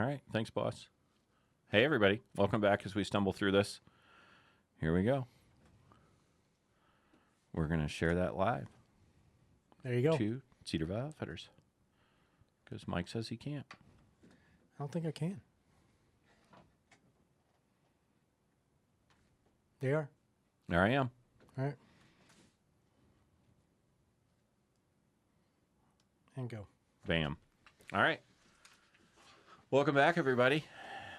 right. Thanks, boss. Hey, everybody. Welcome back as we stumble through this. Here we go. We're going to share that live. There you go. To Cedarville Outfitters. Because Mike says he can't. I don't think I can. They are. There I am. All right. And go. Bam. All right. Welcome back, everybody.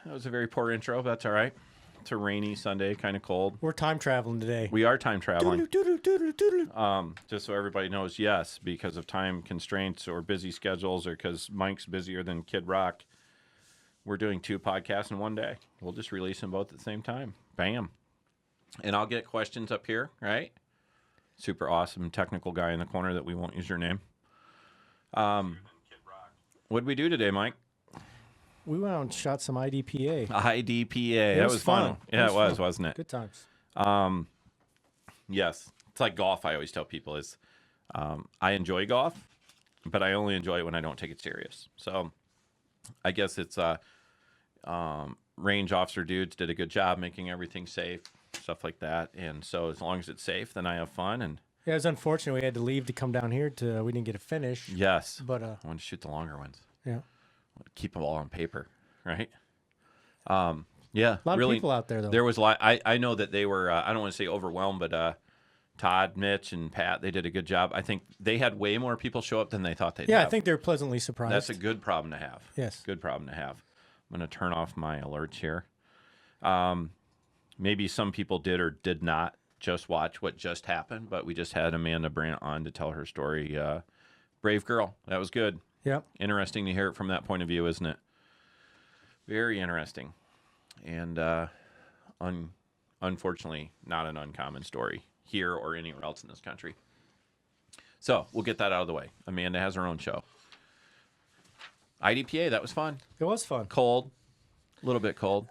That was a very poor intro, but that's all right. It's a rainy Sunday, kind of cold. We're time traveling today. We are time traveling. Doodle. Just so everybody knows, yes, because of time constraints or busy schedules or because Mike's busier than Kid Rock, we're doing 2 podcasts in one day. We'll just release them both at the same time. Bam. And I'll get questions up here, right? Super awesome technical guy in the corner that we won't use your name. What'd we do today, Mike? We went out and shot some IDPA. IDPA. That was fun. Yeah, it was, wasn't it? Good times. Yes. It's like golf, I always tell people is I enjoy golf, but I only enjoy it when I don't take it serious. So I guess it's range officer dudes did a good job making everything safe, stuff like that. And so as long as it's safe, then I have fun. And Yeah, it was unfortunate we had to leave to come down here we didn't get a finish. yes, But I want to shoot the longer ones. yeah. Keep them all on paper, right? Yeah, A lot really, of people out there though. There was a lot. I know that they were. I don't want to say overwhelmed, but Todd, Mitch, and Pat, they did a good job. I think they had way more people show up than they thought they'd Yeah, have. I think they were pleasantly surprised. That's a good problem to have. Yes. Good problem to have. I'm going to turn off my alerts here. Maybe some people did or did not just watch what just happened, but we just had Amanda Brandt on to tell her story. Brave girl. That was good. Yep. Interesting to hear it from that point of view, isn't it? Very interesting. And unfortunately, not an uncommon story here or anywhere else in this country. So we'll get that out of the way. Amanda has her own show. IDPA, that was fun. It was fun. Cold, a little bit cold.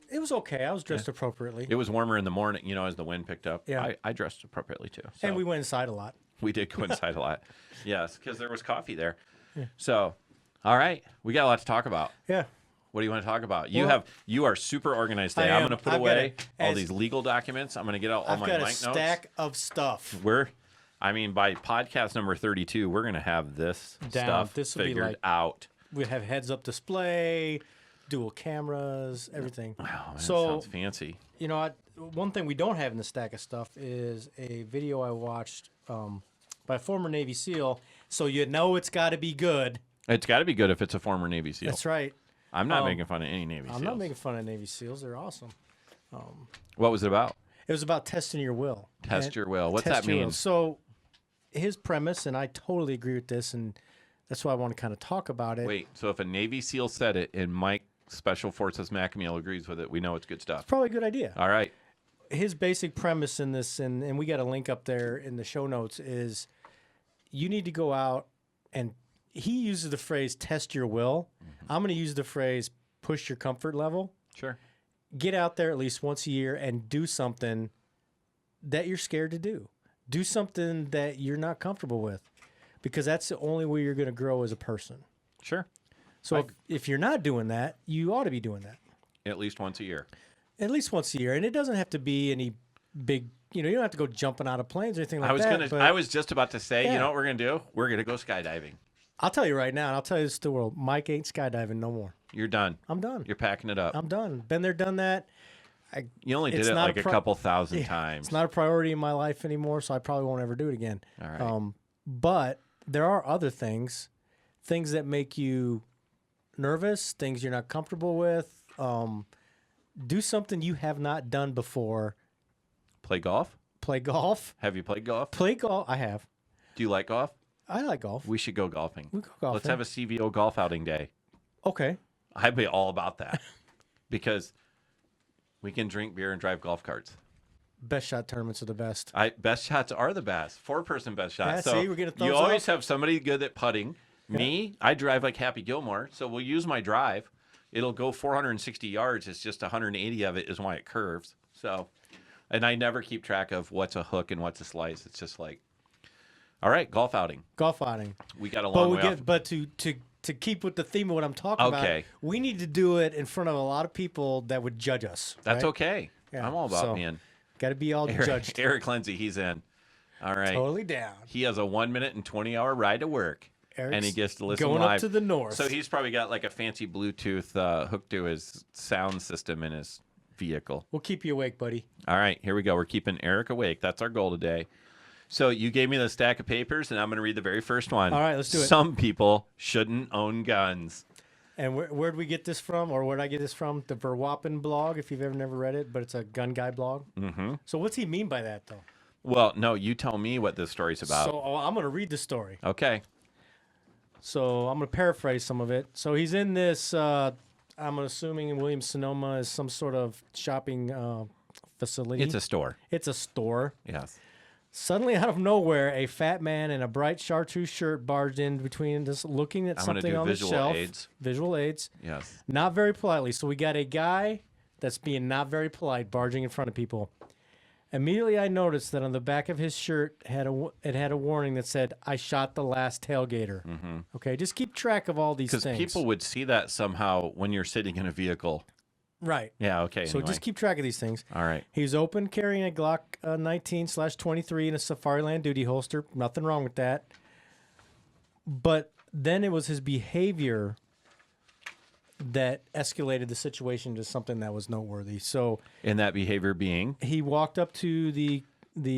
It was okay. I was dressed appropriately. It was warmer in the morning, as the wind picked up. Yeah. I dressed appropriately too. So And we went inside a lot. we did go inside a lot. Yes, because there was coffee there. Yeah. So, all right, we got a lot to talk about. Yeah. What do you want to talk about? Well, You are super organized today. I I'm am. going to put I've away got all these legal documents. I'm going to get out all my I've got blank a notes. stack of stuff. By podcast number 32, we're going to have this Down. stuff This will be figured like- out. We have heads-up display, dual cameras, everything. Wow, that So- sounds fancy. You know what? One thing we don't have in the stack of stuff is a video I watched by a former Navy SEAL. So you know it's got to be good. It's got to be good if it's a former Navy SEAL. That's right. I'm not making fun of any Navy SEALs. I'm not making fun of Navy SEAls. They're awesome. What was it about? It was about testing your will. Test your will. What's Test that your mean? will. So his premise, and I totally agree with this, and that's why I want to kind of talk about it. Wait, so if a Navy SEAL said it and Mike Special Forces McAmeal agrees with it, we know it's good stuff. Probably a good idea. All right. His basic premise in this, and we got a link up there in the show notes, is you need to go out and he uses the phrase test your will. Mm-hmm. I'm going to use the phrase push your comfort level. Sure. Get out there at least once a year and do something that you're scared to do. Do something that you're not comfortable with, because that's the only way you're going to grow as a person. Sure. So if you're not doing that, you ought to be doing that. At least once a year. At least once a year. And it doesn't have to be any big, you don't have to go jumping out of planes or anything like that. I was just about to say, Yeah. you know what we're going to do? We're going to go skydiving. I'll tell you right now, and I'll tell you this to the world, Mike ain't skydiving no more. You're done. I'm done. You're packing it up. I'm done. Been there, done that. You only did it's it not like a a pro- couple thousand times. It's not a priority in my life anymore, so I probably won't ever do it again. All right. But there are other things that make you nervous, things you're not comfortable with. Do something you have not done before. Play golf? Play golf. Have you played golf? Play golf. I have. Do you like golf? I like golf. We should go golfing. We go golfing. Let's have a CVO golf outing day. Okay. I'd be all about that because we can drink beer and drive golf carts. Best shot tournaments are the best. Best shots are the best. 4-person best shots. Yeah, so see, we're getting thumbs you always up. have somebody good at putting. Me, I drive like Happy Gilmore, so we'll use my drive. It'll go 460 yards. It's just 180 of it is why it curves. So, and I never keep track of what's a hook and what's a slice. It's just like, all right, golf outing. Golf outing. We got a long way off. But to to keep with the theme of what I'm talking Okay. about, we need to do it in front of a lot of people that would judge us. That's right? okay. Yeah, I'm all about so- being Got to be all judged. Eric Lindsay. He's in. All right. Totally down. He has a 1 minute and 20-hour ride to work. And he Eric's gets to listen going live. up to the north. So he's probably got like a fancy Bluetooth hooked to his sound system in his vehicle. We'll keep you awake, buddy. All right, here we go. We're keeping Eric awake. That's our goal today. So you gave me the stack of papers, and I'm going to read the very first one. All right, let's do it. Some people shouldn't own guns. And where'd we get this from, or where'd I get this from? The Verwappen blog, if you've ever never read it, but it's a gun guy blog. Mm-hmm. So what's he mean by that, though? Well, no, you tell me what this story's about. So I'm going to read the story. Okay. So I'm going to paraphrase some of it. So he's in this, I'm assuming in Williams-Sonoma is some sort of shopping facility. It's a store. It's a store. Yes. Suddenly, out of nowhere, a fat man in a bright chartreuse shirt barged in between us, looking at I'm gonna something do on the visual shelf. aids. Visual aids. Yes. Not very politely. So we got a guy that's being not very polite, barging in front of people. Immediately, I noticed that on the back of his shirt had a warning that said, "I shot the last tailgater." Mm-hmm. Okay, just keep track of all these Because things. people would see that somehow when you're sitting in a vehicle. Right. Yeah, okay. So anyway. just keep track of these things. All right. He's open carrying a Glock 19/23 in a Safariland duty holster. Nothing wrong with that. But then it was his behavior that escalated the situation to something that was noteworthy. So And that behavior being? he walked up to the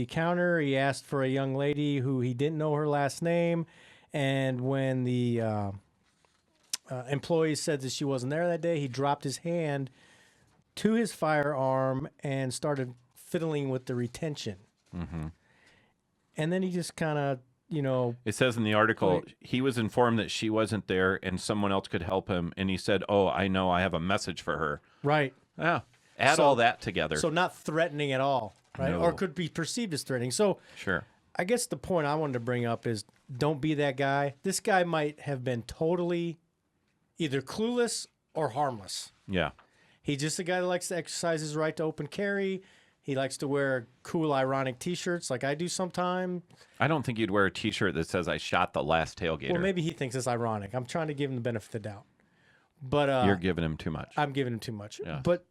counter. He asked for a young lady who he didn't know her last name. And when the employee said that she wasn't there that day, he dropped his hand to his firearm and started fiddling with the retention. Mm-hmm. And then he just kind of, It says in the article, Wait. he was informed that she wasn't there and someone else could help him. And he said, "Oh, I know. I have a message for her." right. Yeah. Add So- all that together. So not threatening at all, right? Or No. could be perceived as threatening. So Sure. I guess the point I wanted to bring up is don't be that guy. This guy might have been totally either clueless or harmless. Yeah. He's just a guy that likes to exercise his right to open carry. He likes to wear cool, ironic T-shirts like I do sometimes. I don't think you'd wear a T-shirt that says "I shot the last tailgater." Well, maybe he thinks it's ironic. I'm trying to give him the benefit of the doubt. But You're giving him too much. I'm giving him too much. Yeah. But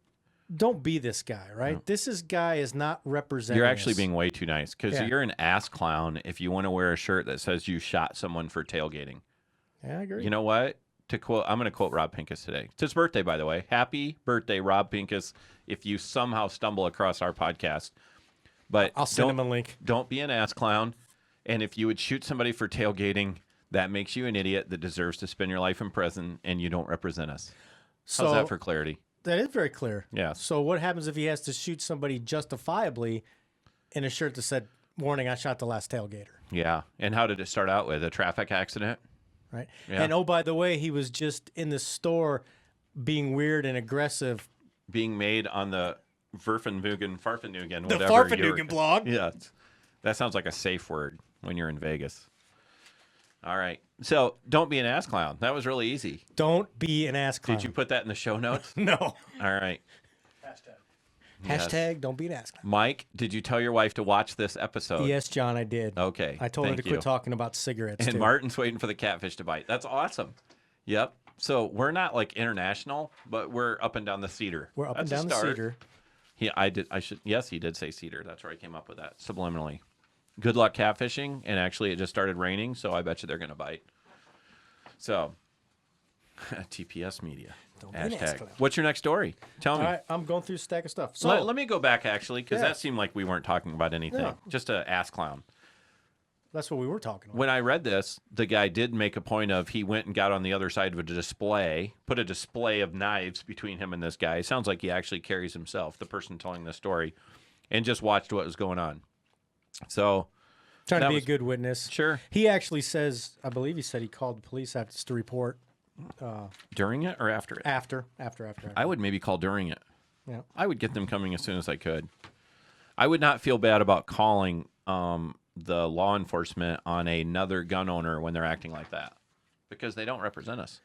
don't be this guy, right? This guy is not representing You're actually us. being way too nice because Yeah. you're an ass clown if you want to wear a shirt that says you shot someone for tailgating. Yeah, I agree. You know what? I'm going to quote Rob Pincus today. It's his birthday, by the way. Happy birthday, Rob Pincus. If you somehow stumble across our podcast, but I'll send him a link. Don't be an ass clown. And if you would shoot somebody for tailgating, that makes you an idiot that deserves to spend your life in prison, and you don't represent us. So How's that for clarity? that is very clear. Yes. So what happens if he has to shoot somebody justifiably in a shirt that said, "Warning, I shot the last tailgater." Yeah. And how did it start out with? A traffic accident? Right. Yeah. And oh, by the way, he was just in the store being weird and aggressive. Being made on the Verfenvugen, Farfenugen, The whatever. Farfenugen blog. Yeah. That sounds like a safe word when you're in Vegas. All right. So don't be an ass clown. That was really easy. Don't be an ass clown. Did you put that in the show notes? No. All right. Yes. Hashtag don't be an ass clown. Mike, did you tell your wife to watch this episode? Yes, John, I did. Okay. I told her to thank quit you. talking about cigarettes. And too. Martin's waiting for the catfish to bite. That's awesome. Yep. So we're not like international, but we're up and down the cedar. We're up That's and a down the start. cedar. Yes, he did say cedar. That's where I came up with that subliminally. Good luck catfishing. And actually, it just started raining, so I bet you they're going to bite. So, TPS Media. Don't be an ass clown. What's your next story? Tell me. All right, I'm going through a stack of stuff. So Let me go back, actually, because Yeah. that seemed like we weren't talking about anything. Yeah. Just a ass clown. that's what we were talking about. When I read this, the guy did make a point of he went and got on the other side of a display, put a display of knives between him and this guy. It sounds like he actually carries himself, the person telling the story, and just watched what was going on. So, Trying to that be was- a good witness. sure. He actually says, I believe he said he called the police after to report During it or after it? after. I would maybe call during it. Yeah. I would get them coming as soon as I could. I would not feel bad about calling the law enforcement on another gun owner when they're acting like that because they don't represent us.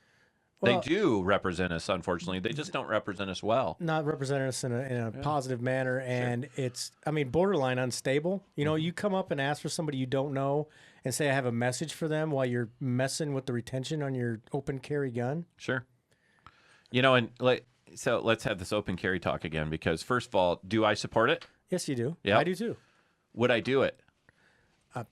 Well- they do represent us, unfortunately. They just don't represent us well. Not representing us in a positive manner, and it's, I mean, borderline unstable. You know, you come up and ask for somebody you don't know and say I have a message for them while you're messing with the retention on your open carry gun. Sure. You know, and so let's have this open carry talk again, because first of all, do I support it? Yes, you do. Yep. I do too. Would I do it?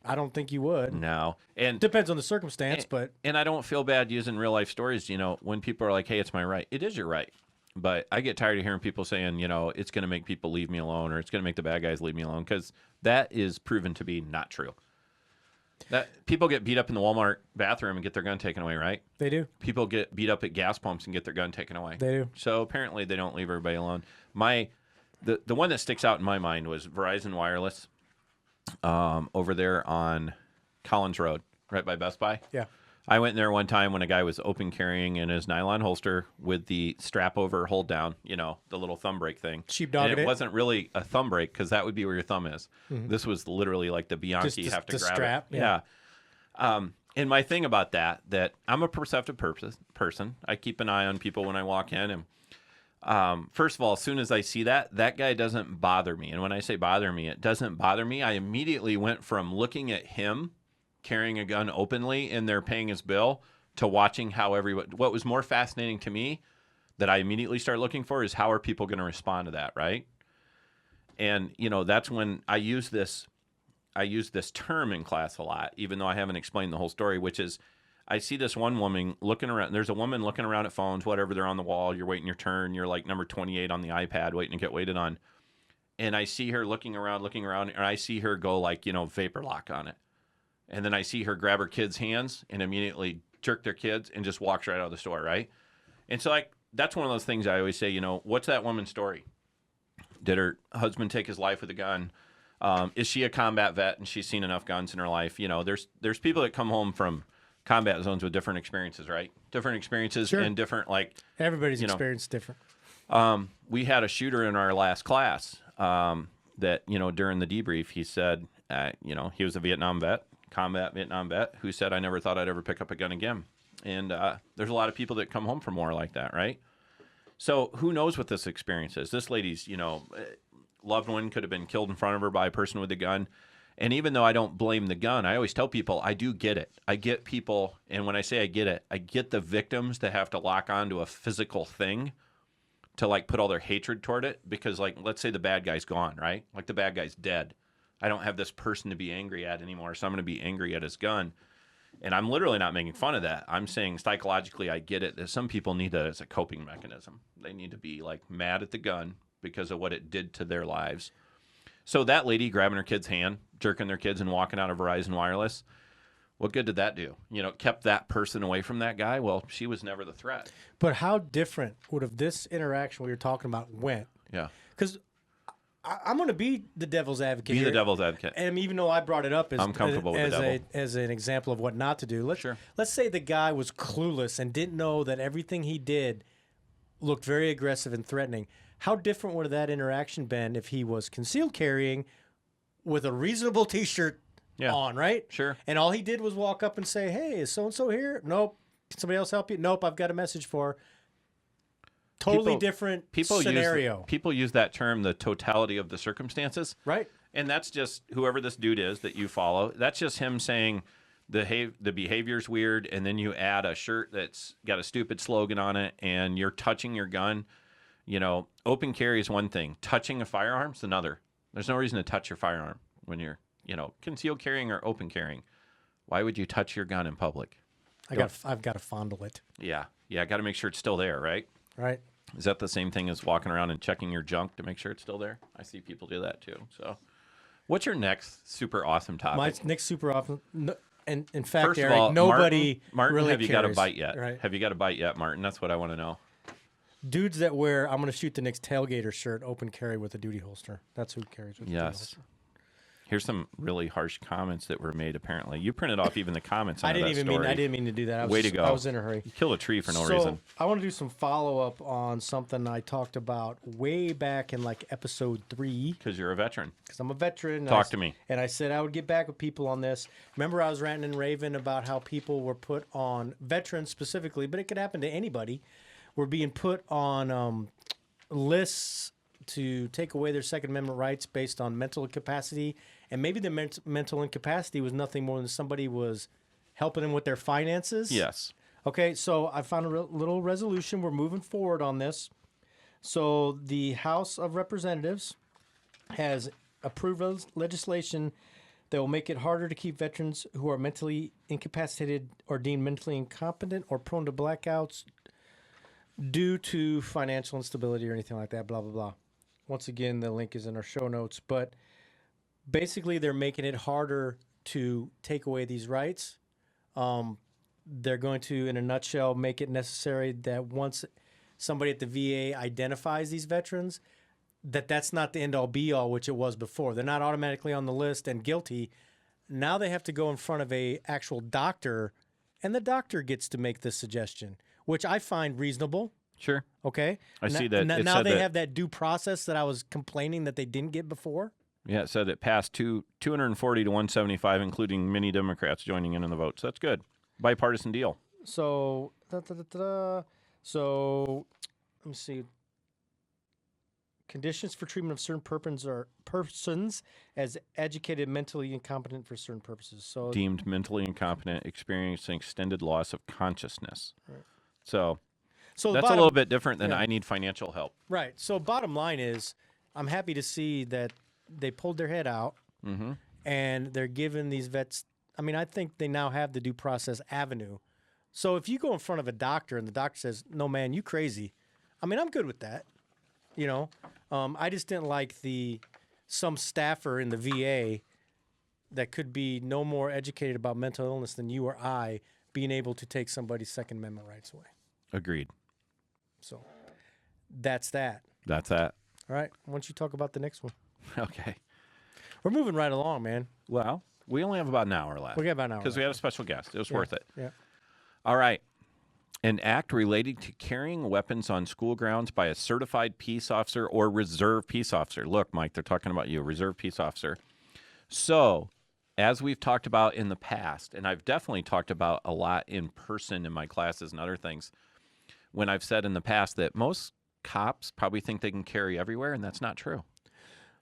I don't think you would. No. And Depends on the circumstance, but and I don't feel bad using real life stories. You know, when people are like, "Hey, it's my right," it is your right. But I get tired of hearing people saying, you know, it's going to make people leave me alone, or it's going to make the bad guys leave me alone, because that is proven to be not true. That people get beat up in the Walmart bathroom and get their gun taken away, right? they do. People get beat up at gas pumps and get their gun taken away. They do. So apparently they don't leave everybody alone. The one that sticks out in my mind was Verizon Wireless, over there on Collins Road, right by Best Buy. Yeah. I went in there one time when a guy was open carrying in his nylon holster with the strap over hold down, you know, the little thumb brake thing. Sheepdogging And it it. wasn't really a thumb brake, because that would be where your thumb is. This was literally like the Bianchi, Just the- have to the grab strap, it. yeah. And my thing about that I'm a perceptive person. I keep an eye on people when I walk in. And first of all, as soon as I see that guy doesn't bother me. And when I say bother me, it doesn't bother me. I immediately went from looking at him carrying a gun openly and they're paying his bill to watching how what was more fascinating to me that I immediately start looking for is how are people going to respond to that, right? And, you know, that's when I use this term in class a lot, even though I haven't explained the whole story, which is I see this one woman looking around. There's a woman looking around at phones, whatever, they're on the wall. You're waiting your turn. You're like number 28 on the iPad waiting to get waited on. And I see her looking around, and I see her go like, you know, vapor lock on it. And then I see her grab her kids' hands and immediately jerk their kids and just walks right out of the store, right? And so, like, that's one of those things I always say, you know, what's that woman's story? Did her husband take his life with a gun? Is she a combat vet and she's seen enough guns in her life? You know, there's people that come home from combat zones with different experiences, right? Different experiences Sure. and different, like, Everybody's you know, experience is different. we had a shooter in our last class that, you know, during the debrief, he said, you know, he was a combat Vietnam vet, who said, I never thought I'd ever pick up a gun again. And there's a lot of people that come home from war like that, right? So who knows what this experience is? This lady's, you know, loved one could have been killed in front of her by a person with a gun. And even though I don't blame the gun, I always tell people I do get it. I get people, and when I say I get it, I get the victims that have to lock onto a physical thing to like put all their hatred toward it, because like, let's say the bad guy's gone, right? Like the bad guy's dead. I don't have this person to be angry at anymore, so I'm going to be angry at his gun. And I'm literally not making fun of that. I'm saying psychologically I get it, that some people need that as a coping mechanism. They need to be like mad at the gun because of what it did to their lives. So that lady grabbing her kid's hand, jerking their kids and walking out of Verizon Wireless, what good did that do? You know, kept that person away from that guy? Well, she was never the threat. But how different would have this interaction we were talking about went? Yeah. Because I'm going to be the devil's advocate. Be the here. devil's advocate. And even though I brought it up as, I'm comfortable with the devil. as an example of what not to do, Sure. let's say the guy was clueless and didn't know that everything he did looked very aggressive and threatening. How different would that interaction been if he was concealed carrying with a reasonable T-shirt on, right? Sure. And all he did was walk up and say, "Hey, is so and so here?" Nope. Can somebody else help you? Nope. I've got a message for her. Totally different scenario. People use that term, the totality of the circumstances. Right. And that's just whoever this dude is that you follow. That's just him saying the behavior's weird, and then you add a shirt that's got a stupid slogan on it, and you're touching your gun. You know, open carry is one thing. Touching a firearm's another. There's no reason to touch your firearm when you're, you know, concealed carrying or open carrying. Why would you touch your gun in public? I've got to fondle it. Yeah. I got to make sure it's still there, right? Right. Is that the same thing as walking around and checking your junk to make sure it's still there? I see people do that too. So, what's your next super awesome topic? My next super often, and in fact, First Eric, of all, nobody Martin, really have you got a cares, bite yet? Right? Have you got a bite yet, Martin? That's what I want to know. Dudes that wear, I'm going to shoot the next tailgater shirt, open carry with a duty holster. That's who carries with a duty Yes. holster. Here's some really harsh comments that were made. Apparently, you printed off even the comments. On I didn't that even story. mean. I didn't mean to do that. Way to go. I was in a hurry. You killed a tree for no So reason. I want to do some follow up on something I talked about way back in like episode 3. Because you're a veteran. Because I'm a veteran. Talk to me. And I said I would get back with people on this. Remember, I was ranting and raving about how people were put on, veterans specifically, but it could happen to anybody, were being put on lists to take away their Second Amendment rights based on mental incapacity. And maybe the mental incapacity was nothing more than somebody was helping them with their finances. Yes. Okay, so I found a little resolution. We're moving forward on this. So the House of Representatives has approved legislation that will make it harder to keep veterans who are mentally incapacitated or deemed mentally incompetent or prone to blackouts due to financial instability or anything like that, blah, blah, blah. Once again, the link is in our show notes. But basically, they're making it harder to take away these rights. They're going to, in a nutshell, make it necessary that once somebody at the VA identifies these veterans, that's not the end-all be-all, which it was before. They're not automatically on the list and guilty. Now they have to go in front of a actual doctor, and the doctor gets to make this suggestion, which I find reasonable. Sure. Okay? I see that. It Now said they that- have that due process that I was complaining that they didn't get before. Yeah, it said it passed 240 to 175, including many Democrats joining in on the vote. So that's good. Bipartisan deal. So, so let me see. Conditions for treatment of certain persons as educated, mentally incompetent for certain purposes. So Deemed mentally incompetent, experiencing extended loss of consciousness. Right. So the that's a bottom- little bit different than yeah. I need financial help. Right. So bottom line is, I'm happy to see that they pulled their head out Mm-hmm. and they're giving these vets. I mean, I think they now have the due process avenue. So if you go in front of a doctor and the doctor says, "No, man, you crazy," I mean, I'm good with that. You know, I just didn't like some staffer in the VA that could be no more educated about mental illness than you or I being able to take somebody's Second Amendment rights away. Agreed. So that's that. That's that. All right. Why don't you talk about the next one? Okay. We're moving right along, man. Well, we only have about an hour left. We got about an hour. Because we have a special guest. It was Yeah, worth it. Yeah. All right. An act relating to carrying weapons on school grounds by a certified peace officer or reserve peace officer. Look, Mike, they're talking about you, a reserve peace officer. So, as we've talked about in the past, and I've definitely talked about a lot in person in my classes and other things, when I've said in the past that most cops probably think they can carry everywhere, and that's not true.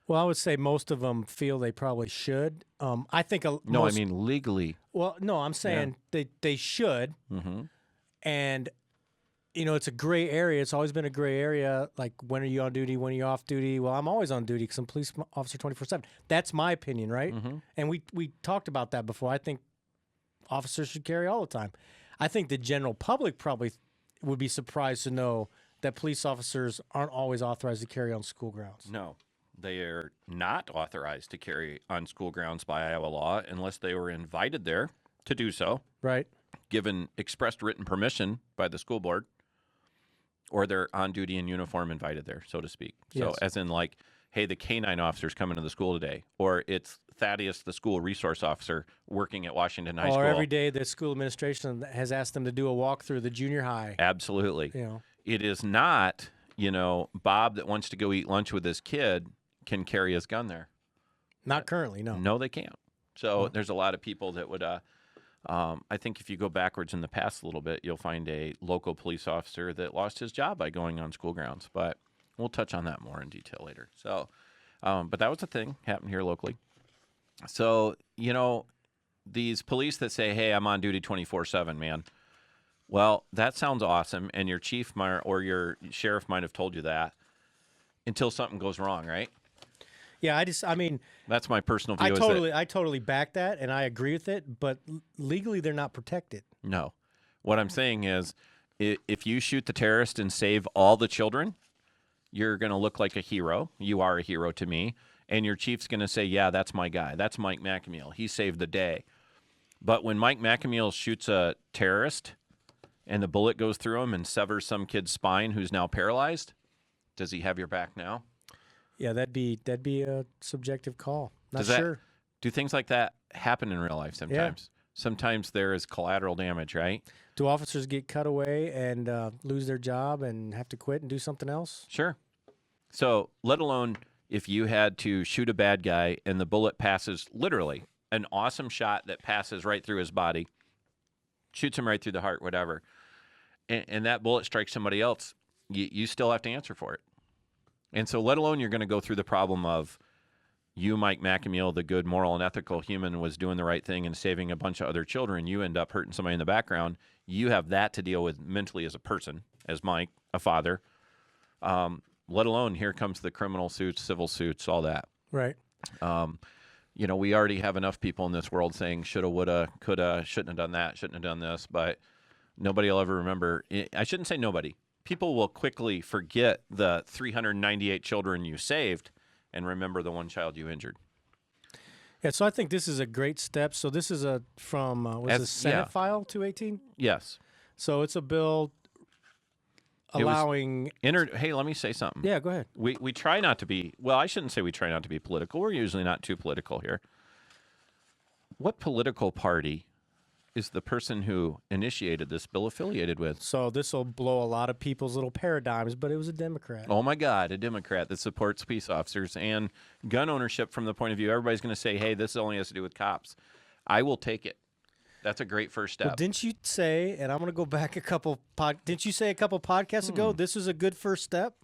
Well, I would say most of them feel they probably should. I think No, I mean legally. Well, no, I'm saying they should. Mm-hmm. And, you know, it's a gray area. It's always been a gray area. Like, when are you on duty? When are you off duty? Well, I'm always on duty because I'm police officer 24/7. That's my opinion, right? Mm-hmm. And we talked about that before. I think officers should carry all the time. I think the general public probably would be surprised to know that police officers aren't always authorized to carry on school grounds. No, they are not authorized to carry on school grounds by Iowa law unless they were invited there to do so, Right? given expressed written permission by the school board, or they're on duty in uniform invited there, so to speak. So Yes. as in like, hey, the K-9 officer's coming to the school today, or it's Thaddeus, the school resource officer, working at Washington High School. Or every day the school administration has asked them to do a walk through the junior high. Absolutely. You know, It is not, Bob that wants to go eat lunch with his kid can carry his gun there. not currently, no. No, they can't. So there's a lot of people that would, I think if you go backwards in the past a little bit, you'll find a local police officer that lost his job by going on school grounds. But we'll touch on that more in detail later. So, but that was a thing happened here locally. So, these police that say, hey, I'm on duty 24/7, man. Well, that sounds awesome. And your chief or your sheriff might have told you that until something goes wrong, right? Yeah, That's my personal view. I totally back that, and I agree with it. But legally, they're not protected. No. What I'm saying is if you shoot the terrorist and save all the children, you're going to look like a hero. You are a hero to me. And your chief's going to say, yeah, that's my guy. That's Mike McAmeal. He saved the day. But when Mike McAmeal shoots a terrorist and the bullet goes through him and severs some kid's spine who's now paralyzed, does he have your back now? Yeah, that'd be a subjective call. Not Does that- sure. Do things like that happen in real life sometimes? Sometimes there is collateral damage, right? Do officers get cut away and lose their job and have to quit and do something else? Sure. So, let alone if you had to shoot a bad guy and the bullet passes, literally an awesome shot that passes right through his body, shoots him right through the heart, whatever, and that bullet strikes somebody else, you still have to answer for it. And so, let alone you're going to go through the problem of you, Mike McAmeel, the good, moral, and ethical human, was doing the right thing and saving a bunch of other children. You end up hurting somebody in the background. You have that to deal with mentally as a person, as Mike, a father. Let alone here comes the criminal suits, civil suits, all that. Right. You know, we already have enough people in this world saying shoulda, woulda, coulda, shouldn't have done that, shouldn't have done this, but nobody will ever remember. I shouldn't say nobody. People will quickly forget the 398 children you saved and remember the one child you injured. Yeah, so I think this is a great step. So this is from the Senate file 218? Yes. So it's a bill allowing... Hey, let me say something. Yeah, go ahead. We try not to be, well, I shouldn't say we try not to be political. We're usually not too political here. What political party is the person who initiated this bill affiliated with? So this will blow a lot of people's little paradigms, but it was a Democrat. Oh, my God, a Democrat that supports peace officers and gun ownership from the point of view. Everybody's going to say, hey, this only has to do with cops. I will take it. That's a great first step. Well, didn't you say, and I'm going to go back didn't you say a couple podcasts ago, this is a good first step?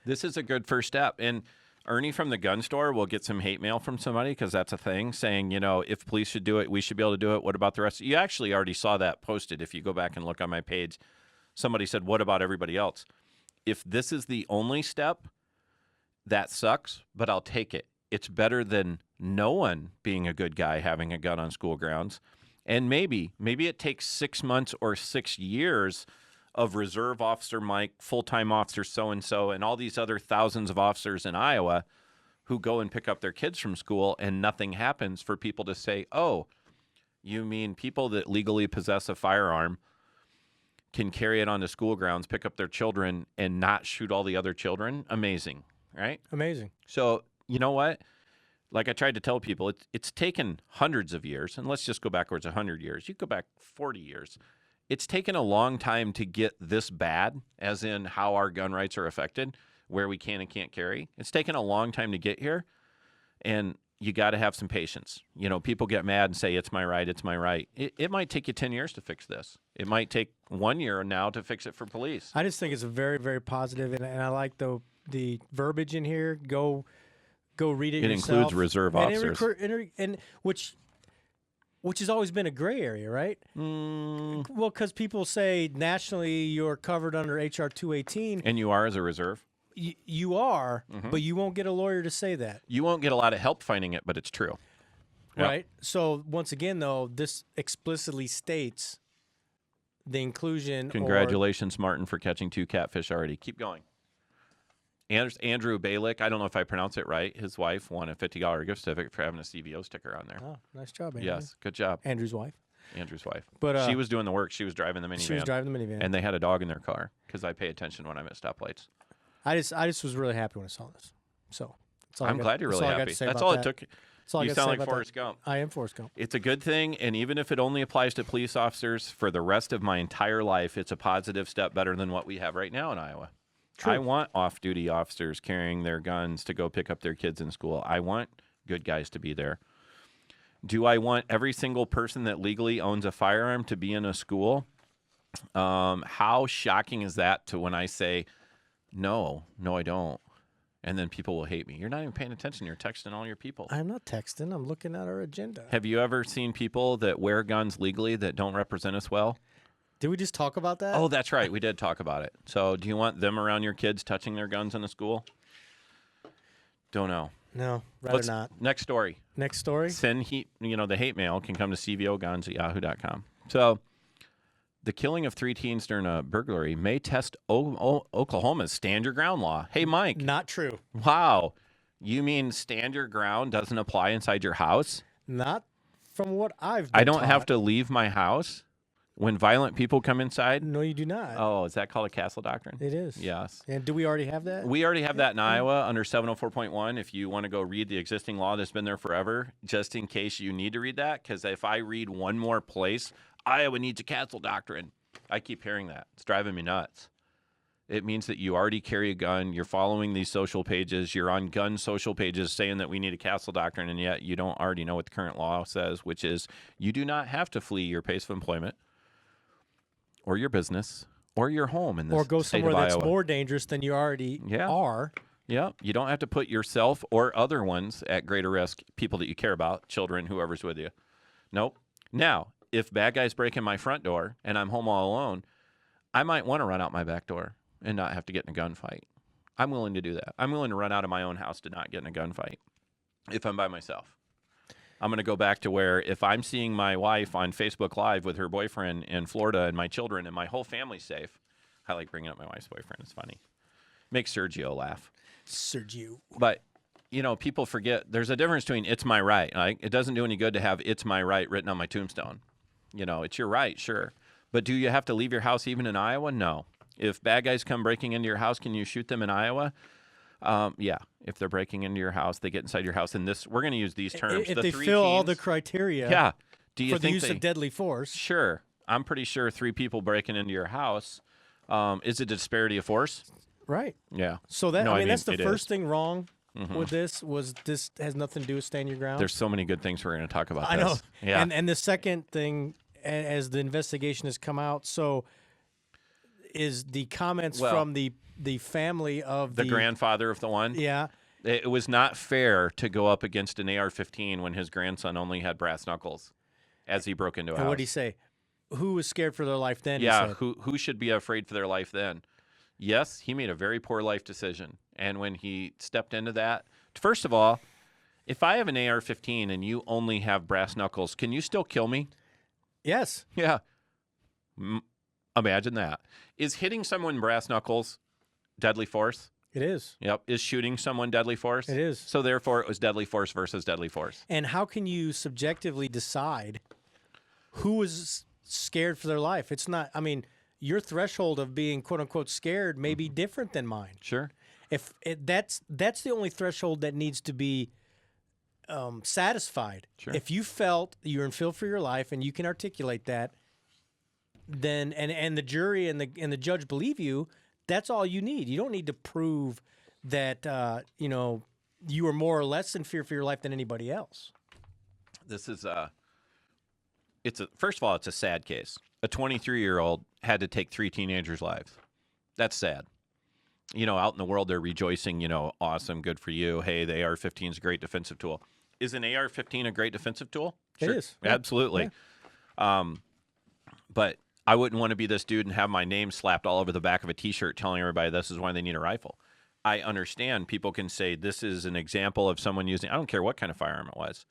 This is a good first step. And Ernie from the gun store will get some hate mail from somebody because that's a thing saying, you know, if police should do it, we should be able to do it. What about the rest? You actually already saw that posted. If you go back and look on my page, somebody said, what about everybody else? If this is the only step, that sucks, but I'll take it. It's better than no one being a good guy having a gun on school grounds. And maybe it takes 6 months or 6 years of reserve officer Mike, full-time officer so-and-so, and all these other thousands of officers in Iowa who go and pick up their kids from school and nothing happens for people to say, oh, you mean people that legally possess a firearm can carry it onto school grounds, pick up their children, and not shoot all the other children? Amazing, right? Amazing. So, you know what? Like I tried to tell people, it's taken hundreds of years, and let's just go backwards 100 years. You go back 40 years. It's taken a long time to get this bad, as in how our gun rights are affected, where we can and can't carry. It's taken a long time to get here, and you got to have some patience. You know, people get mad and say, it's my right, it's my right. It might take you 10 years to fix this. It might take 1 year now to fix it for police. I just think it's a very, very positive, and I like the verbiage in here. Go read it yourself. It includes reserve officers. And which has always been a gray area, right? Well, because people say nationally you're covered under H.R. 218. And you are as a reserve? You are, but you won't get a lawyer to say that. You won't get a lot of help finding it, but it's true. Yep. Right? So, once again, though, this explicitly states the inclusion. Congratulations, Martin, for catching 2 catfish already. Keep going. Andrew Balick, I don't know if I pronounce it right. His wife won a $50 gift certificate for having a CVO sticker on there. Oh, nice job, Andrew. Yes, good job. Andrew's wife. Andrew's wife. But she was doing the work. She was driving the minivan. She was driving the minivan. And they had a dog in their car because I pay attention when I'm at stoplights. I just was really happy when I saw this. So I'm glad you're really happy. That's all it took. You sound like Forrest Gump. I am Forrest Gump. It's a good thing, and even if it only applies to police officers for the rest of my entire life, it's a positive step better than what we have right now in Iowa. True. I want off-duty officers carrying their guns to go pick up their kids in school. I want good guys to be there. Do I want every single person that legally owns a firearm to be in a school? How shocking is that to when I say, no, I don't. And then people will hate me. You're not even paying attention. You're texting all your people. I'm not texting. I'm looking at our agenda. Have you ever seen people that wear guns legally that don't represent us well? Did we just talk about that? Oh, that's right. We did talk about it. So do you want them around your kids touching their guns in the school? Don't know. No, rather not. Next story. Next story? Send heat. You know, the hate mail can come to cvoguns@yahoo.com. So the killing of 3 teens during a burglary may test Oklahoma's stand your ground law. Hey, Mike. Not true. Wow. You mean stand your ground doesn't apply inside your house? Not from what I've been I don't taught. have to leave my house? When violent people come inside, No, you do not. oh, is that called a castle doctrine? It is. Yes. And do we already have that? We already have that in Iowa under 704.1. If you want to go read the existing law that's been there forever, just in case you need to read that, because if I read one more place, Iowa needs a castle doctrine. I keep hearing that. It's driving me nuts. It means that you already carry a gun. You're following these social pages. You're on gun social pages saying that we need a castle doctrine, and yet you don't already know what the current law says, which is you do not have to flee your place of employment or your business or your home in this or go state somewhere of that's Iowa. more dangerous than you already Yeah. are. Yeah, you don't have to put yourself or other ones at greater risk, people that you care about, children, whoever's with you. Nope. Now, if bad guys break in my front door and I'm home all alone, I might want to run out my back door and not have to get in a gunfight. I'm willing to do that. I'm willing to run out of my own house to not get in a gunfight if I'm by myself. I'm going to go back to where if I'm seeing my wife on Facebook Live with her boyfriend in Florida and my children and my whole family's safe. I like bringing up my wife's boyfriend. It's funny. Makes Sergio laugh. Sergio. But, you know, people forget there's a difference between it's my right. Like, it doesn't do any good to have it's my right written on my tombstone. You know, it's your right, sure. But do you have to leave your house even in Iowa? No. If bad guys come breaking into your house, can you shoot them in Iowa? Yeah. If they're breaking into your house, they get inside your house. And this, we're going to use these terms. If the they three fill all the teens. criteria Yeah. Do you for the think use of deadly force. Sure. I'm pretty sure 3 people breaking into your house. Is it a disparity of force? Right. Yeah. So that No, I mean that's the it first is. thing wrong with this has nothing to do with stand your ground. There's so many good things we're going to talk about. I know. This. Yeah. And the second thing, as the investigation has come out, so is the comments Well, from the family of the grandfather of the one. Yeah. It was not fair to go up against an AR-15 when his grandson only had brass knuckles as he broke into a And house. what did he say? Who was scared for their life then? he Yeah, said. who should be afraid for their life then? Yes, he made a very poor life decision. And when he stepped into that, first of all, if I have an AR-15 and you only have brass knuckles, can you still kill me? Yes. Yeah. Imagine that. Is hitting someone brass knuckles deadly force? It is. Yep. Is shooting someone deadly force? It is. So therefore, it was deadly force versus deadly force. And how can you subjectively decide who is scared for their life? It's not, I mean, your threshold of being quote unquote scared may be different than mine. Sure. That's the only threshold that needs to be satisfied. Sure. If you felt you're in fear for your life and you can articulate that, then and the jury and the judge believe you, that's all you need. You don't need to prove that you are more or less in fear for your life than anybody else. This is first of all, it's a sad case. A 23-year-old had to take 3 teenagers' lives. That's sad. You know, out in the world, they're rejoicing, you know, awesome, good for you. Hey, the AR-15 is a great defensive tool. Is an AR-15 a great defensive tool? It Sure. is. Yeah. Absolutely. Yeah. But I wouldn't want to be this dude and have my name slapped all over the back of a T-shirt telling everybody this is why they need a rifle. I understand people can say this is an example of someone using, I don't care what kind of firearm it was.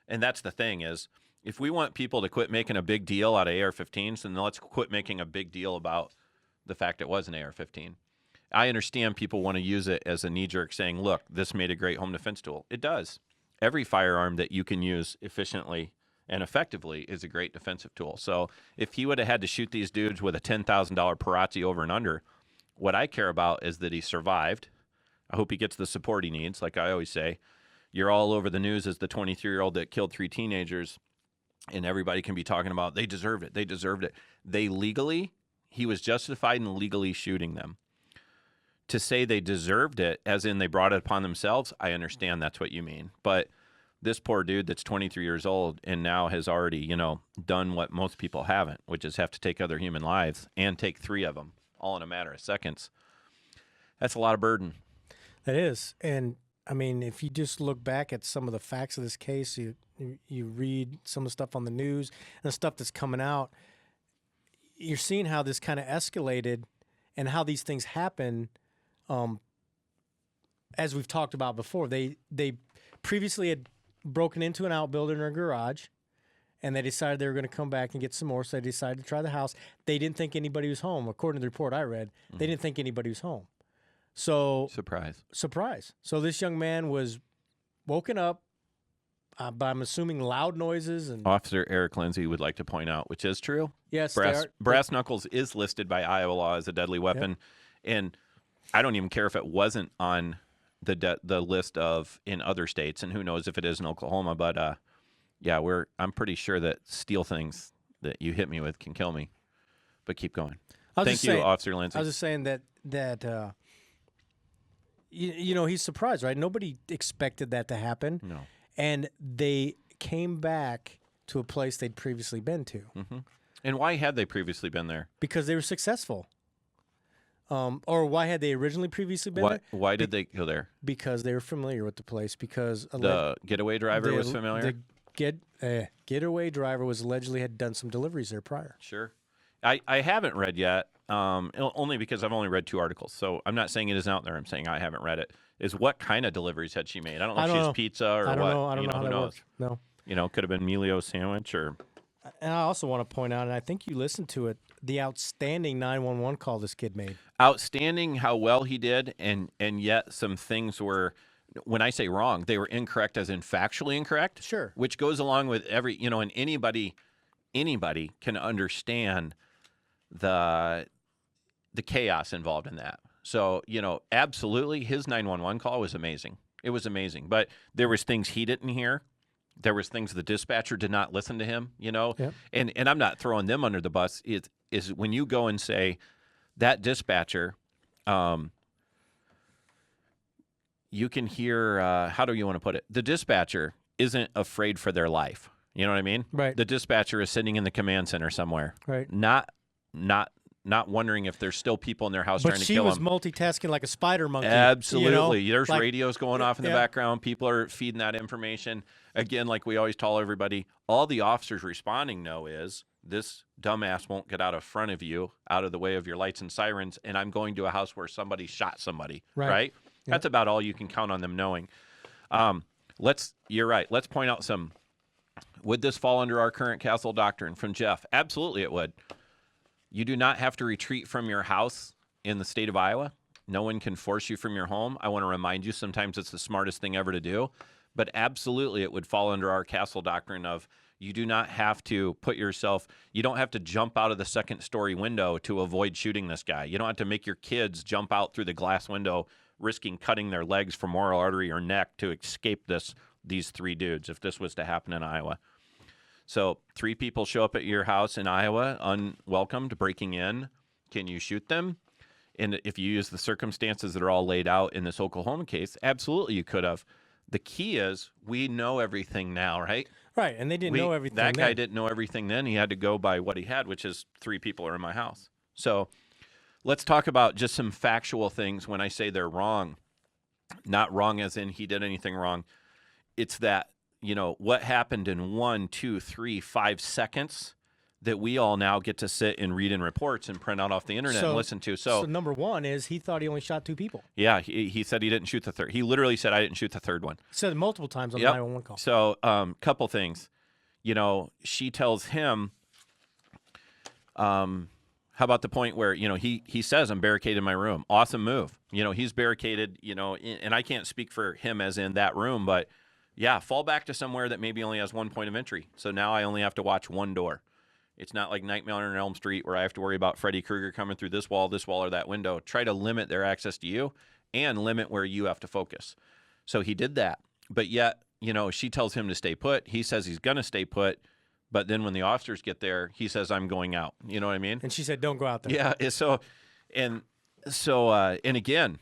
And that's the thing is, if we want people to quit making a big deal out of AR-15s, then let's quit making a big deal about the fact it was an AR-15. I understand people want to use it as a knee-jerk saying, look, this made a great home defense tool. It does. Every firearm that you can use efficiently and effectively is a great defensive tool. So if he would have had to shoot these dudes with a $10,000 Perazzi over and under, what I care about is that he survived. I hope he gets the support he needs. Like I always say, you're all over the news as the 23-year-old that killed 3 teenagers, and everybody can be talking about they deserved it. They deserved it. He was justified in legally shooting them. To say they deserved it, as in they brought it upon themselves, I understand that's what you mean. But this poor dude that's 23 years old and now has already, done what most people haven't, which is have to take other human lives and take 3 of them all in a matter of seconds. That's a lot of burden. That is. And I mean, if you just look back at some of the facts of this case, you read some of the stuff on the news and the stuff that's coming out, you're seeing how this kind of escalated and how these things happen. As we've talked about before, they previously had broken into an outbuilding or a garage, and they decided they were going to come back and get some more, so they decided to try the house. They didn't think anybody was home. According to the report I read, they didn't think anybody was home. So Surprise. So this young man was woken up but I'm assuming loud noises and Officer Eric Lindsay would like to point out, which is true. yes, they are. Brass knuckles is listed by Iowa law as a deadly weapon, and I don't even care if it wasn't on the list of in other states, and who knows if it is in Oklahoma. But yeah, I'm pretty sure that steel things that you hit me with can kill me. But keep going. Thank you, Officer Lindsay. I was just saying that you know, he's surprised, right? Nobody expected that to happen. No. And they came back to a place they'd previously been to And why had they previously been there? because they were successful. Or why had they originally previously been there? Why did they go there? Because they were familiar with the place. Because The getaway driver was familiar? The getaway driver was allegedly had done some deliveries there prior. Sure. I haven't read yet, only because I've only read 2 articles. So I'm not saying it isn't out there. I'm saying I haven't read it. Is what kind of deliveries had she made? I don't know if she's pizza or I don't what. know. I don't know how who that knows? works. No. You know, could have been Melio's sandwich or. And I also want to point out, and I think you listened to it, the outstanding 911 call this kid made. Outstanding how well he did, and yet some things were, when I say wrong, they were incorrect as in factually incorrect. Sure. Which goes along with and anybody can understand the chaos involved in that. So, absolutely his 911 call was amazing. It was amazing. But there was things he didn't hear. There was things the dispatcher did not listen to him, Yep. and I'm not throwing them under the bus. It is when you go and say that dispatcher, you can hear, how do you want to put it? The dispatcher isn't afraid for their life. You know what I mean? Right. The dispatcher is sitting in the command center somewhere. Right. Not wondering if there's still people in their house trying But to she kill was them. multitasking like a spider monkey. Absolutely. There's like- radios going off in the yeah. background. People are feeding that information. Again, like we always tell everybody, all the officers responding know is this dumbass won't get out of front of you, out of the way of your lights and sirens, and I'm going to a house where somebody shot somebody. Right? That's about all you can count on them knowing. You're right. Let's point out some. Would this fall under our current castle doctrine from Jeff? Absolutely it would. You do not have to retreat from your house in the state of Iowa. No one can force you from your home. I want to remind you, sometimes it's the smartest thing ever to do. But absolutely, it would fall under our castle doctrine of you do not have to you don't have to jump out of the second-story window to avoid shooting this guy. You don't have to make your kids jump out through the glass window, risking cutting their legs, femoral artery, or neck to escape these 3 dudes if this was to happen in Iowa. So 3 people show up at your house in Iowa, unwelcomed, breaking in. Can you shoot them? And if you use the circumstances that are all laid out in this Oklahoma case, absolutely you could have. The key is we know everything now, right? Right, and they didn't know everything That guy then. didn't know everything then. He had to go by what he had, which is 3 people are in my house. So let's talk about just some factual things when I say they're wrong. Not wrong as in he did anything wrong. It's that, what happened in 1, 2, 3, 5 seconds that we all now get to sit and read in reports and print out off the internet and listen to. So number 1 is he thought he only shot 2 people. Yeah, he said he didn't shoot the third. He literally said, I didn't shoot the third one. He said it multiple times on the 911 call. So couple things. She tells him, how about the point where, he says, I'm barricaded in my room. Awesome move. He's barricaded, and I can't speak for him as in that room, but yeah, fall back to somewhere that maybe only has 1 point of entry. So now I only have to watch 1 door. It's not like Nightmare on Elm Street where I have to worry about Freddy Krueger coming through this wall, or that window. Try to limit their access to you and limit where you have to focus. So he did that. But yet, she tells him to stay put. He says he's going to stay put. But then when the officers get there, he says, I'm going out. You know what I mean? And she said, don't go out there. Yeah. And again,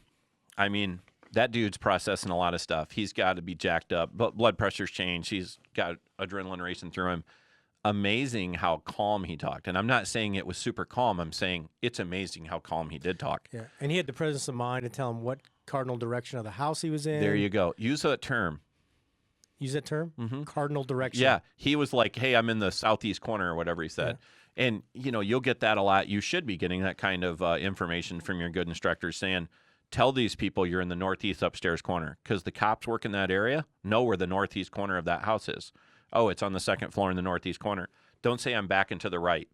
I mean, that dude's processing a lot of stuff. He's got to be jacked up. But blood pressure's changed. He's got adrenaline racing through him. Amazing how calm he talked. And I'm not saying it was super calm. I'm saying it's amazing how calm he did talk. Yeah. And he had the presence of mind to tell him what cardinal direction of the house he was in. There you go. Use that term. Use that term? Mm-hmm. Cardinal direction. Yeah. He was like, hey, I'm in the southeast corner or whatever he said. Yeah. And, you'll get that a lot. You should be getting that kind of information from your good instructors saying, tell these people you're in the northeast upstairs corner because the cops work in that area know where the northeast corner of that house is. Oh, it's on the 2nd floor in the northeast corner. Don't say I'm back and to the right.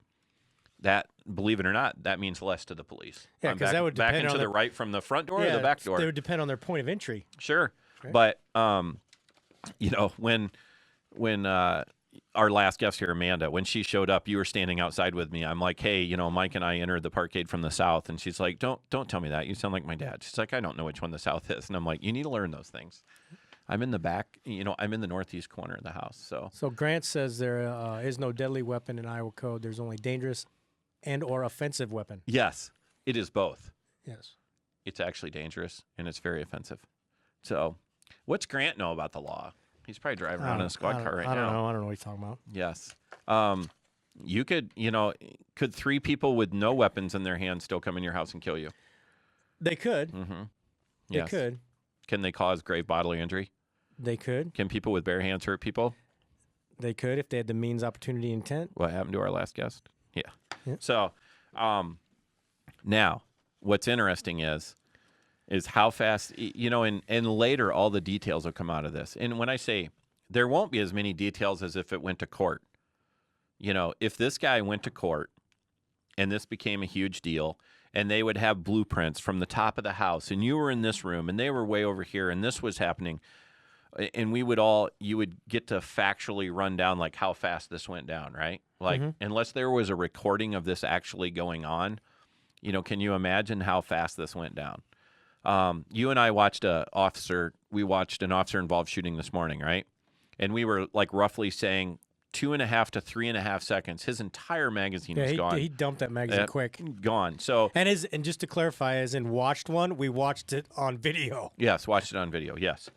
That, believe it or not, that means less to the police. Yeah, because that would depend back and on to the right from the front door or the back door. They would depend on their point of entry. Sure. Right. But, when our last guest here, Amanda, when she showed up, you were standing outside with me. I'm like, hey, Mike and I entered the parkade from the south, and she's like, don't tell me that. You sound like my dad. She's like, I don't know which one the south is, and I'm like, you need to learn those things. I'm in the back, I'm in the northeast corner of the house. So Grant says there is no deadly weapon in Iowa code. There's only dangerous and or offensive weapon. Yes, it is both. Yes. It's actually dangerous and it's very offensive. So, what's Grant know about the law? He's probably driving around in a squad car right now. I don't know what you're talking about. Yes. You could, could 3 people with no weapons in their hands still come in your house and kill you? They could. Mm-hmm. They Yes. could. Can they cause grave bodily injury? They could. Can people with bare hands hurt people? They could if they had the means, opportunity, intent. What happened to our last guest? Yeah. Yep. So, now what's interesting is how fast, and later all the details will come out of this. And when I say there won't be as many details as if it went to court, if this guy went to court and this became a huge deal and they would have blueprints from the top of the house and you were in this room and they were way over here and this was happening. And you would get to factually run down like how fast this went down, right? Like, unless there was a recording of this actually going on, can you imagine how fast this went down? You and I watched an officer involved shooting this morning, right? And we were like roughly saying 2.5 to 3.5 seconds. His entire magazine was gone. He dumped that magazine quick. Gone. So and just to clarify, as in watched one, we watched it on video. Yes, watched it on video. Yes.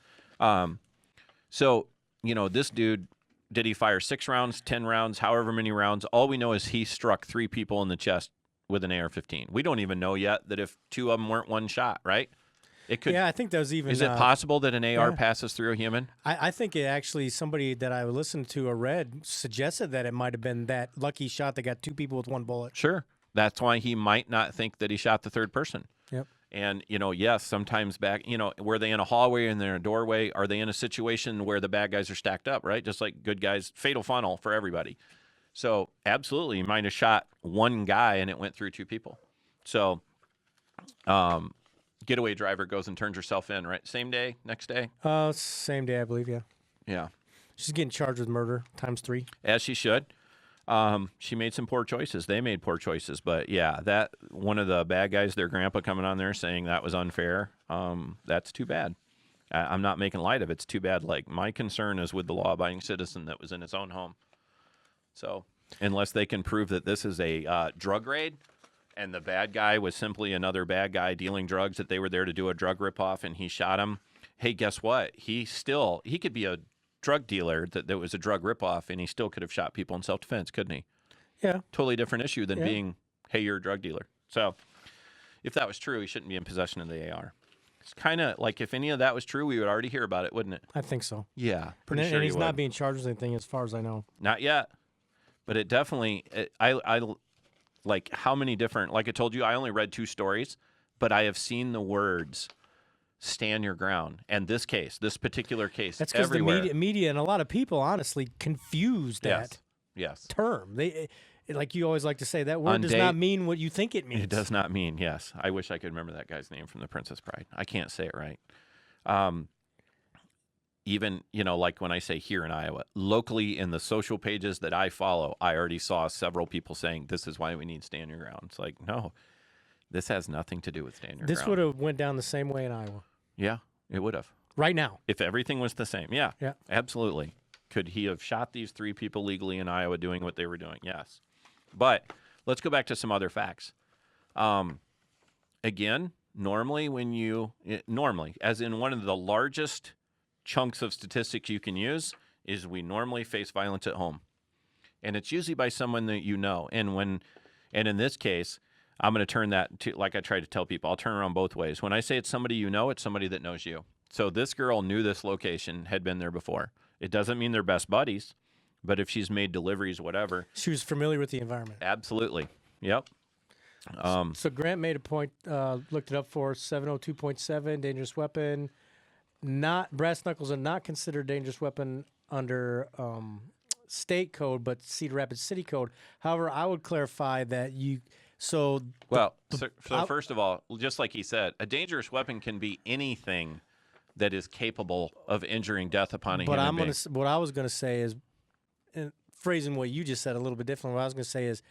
So, this dude, did he fire 6 rounds, 10 rounds, however many rounds? All we know is he struck 3 people in the chest with an AR-15. We don't even know yet that if 2 of them weren't one shot, right? It could. Yeah, I think that was even. Is it possible that an AR passes through a human? I think it actually, somebody that I listened to or read suggested that it might have been that lucky shot that got 2 people with 1 bullet. Sure. That's why he might not think that he shot the 3rd person. Yep. And, yes, sometimes back, were they in a hallway and they're in a doorway? Are they in a situation where the bad guys are stacked up, right? Just like good guys, fatal funnel for everybody. So, absolutely, you might have shot 1 guy and it went through 2 people. So, getaway driver goes and turns herself in, right? Same day, next day? Same day, I believe, yeah. Yeah. She's getting charged with murder ×3. As she should. She made some poor choices. They made poor choices. But, yeah, that one of the bad guys, their grandpa coming on there saying that was unfair, that's too bad. I'm not making light of it. It's too bad. Like, my concern is with the law-abiding citizen that was in his own home. So, unless they can prove that this is a drug raid and the bad guy was simply another bad guy dealing drugs, that they were there to do a drug ripoff and he shot him, hey, guess what? He could be a drug dealer that was a drug ripoff, and he still could have shot people in self-defense, couldn't he? Yeah. Totally different issue than being, hey, you're a drug dealer. So if that was true, he shouldn't be in possession of the AR. It's kind of like if any of that was true, we would already hear about it, wouldn't it? I think so. Yeah, pretty and sure he's he not would. being charged with anything as far as I know. Not yet. But it definitely, I like how many different, like I told you, I only read 2 stories, but I have seen the words stand your ground. And this particular case, that's because the everywhere. media and a lot of people honestly confuse that Yes. term. They, like you always like to say, that word does not mean what you think it means. It does not mean, yes. I wish I could remember that guy's name from The Princess Bride. I can't say it right. Even, like when I say here in Iowa, locally in the social pages that I follow, I already saw several people saying, this is why we need stand your ground. It's like, no, this has nothing to do with stand your ground. This would have went down the same way in Iowa. Yeah, it would have. Right now. If everything was the same. Yeah. Yeah. Absolutely. Could he have shot these 3 people legally in Iowa doing what they were doing? Yes. But let's go back to some other facts. Again, normally, as in one of the largest chunks of statistics you can use, is we normally face violence at home. And it's usually by someone that you know. And in this case, I'm going to turn that to, like I try to tell people, I'll turn around both ways. When I say it's somebody you know, it's somebody that knows you. So this girl knew this location, had been there before. It doesn't mean they're best buddies, but if she's made deliveries, whatever. She was familiar with the environment. Absolutely. Yep. So Grant made a point, looked it up for 702.7, dangerous weapon. Brass knuckles are not considered dangerous weapon under state code, but Cedar Rapids City Code. However, I would clarify that So first of all, just like he said, a dangerous weapon can be anything that is capable of injuring death upon a But human being. what I was gonna say is, and phrasing what you just said a little bit different. What I was gonna say is,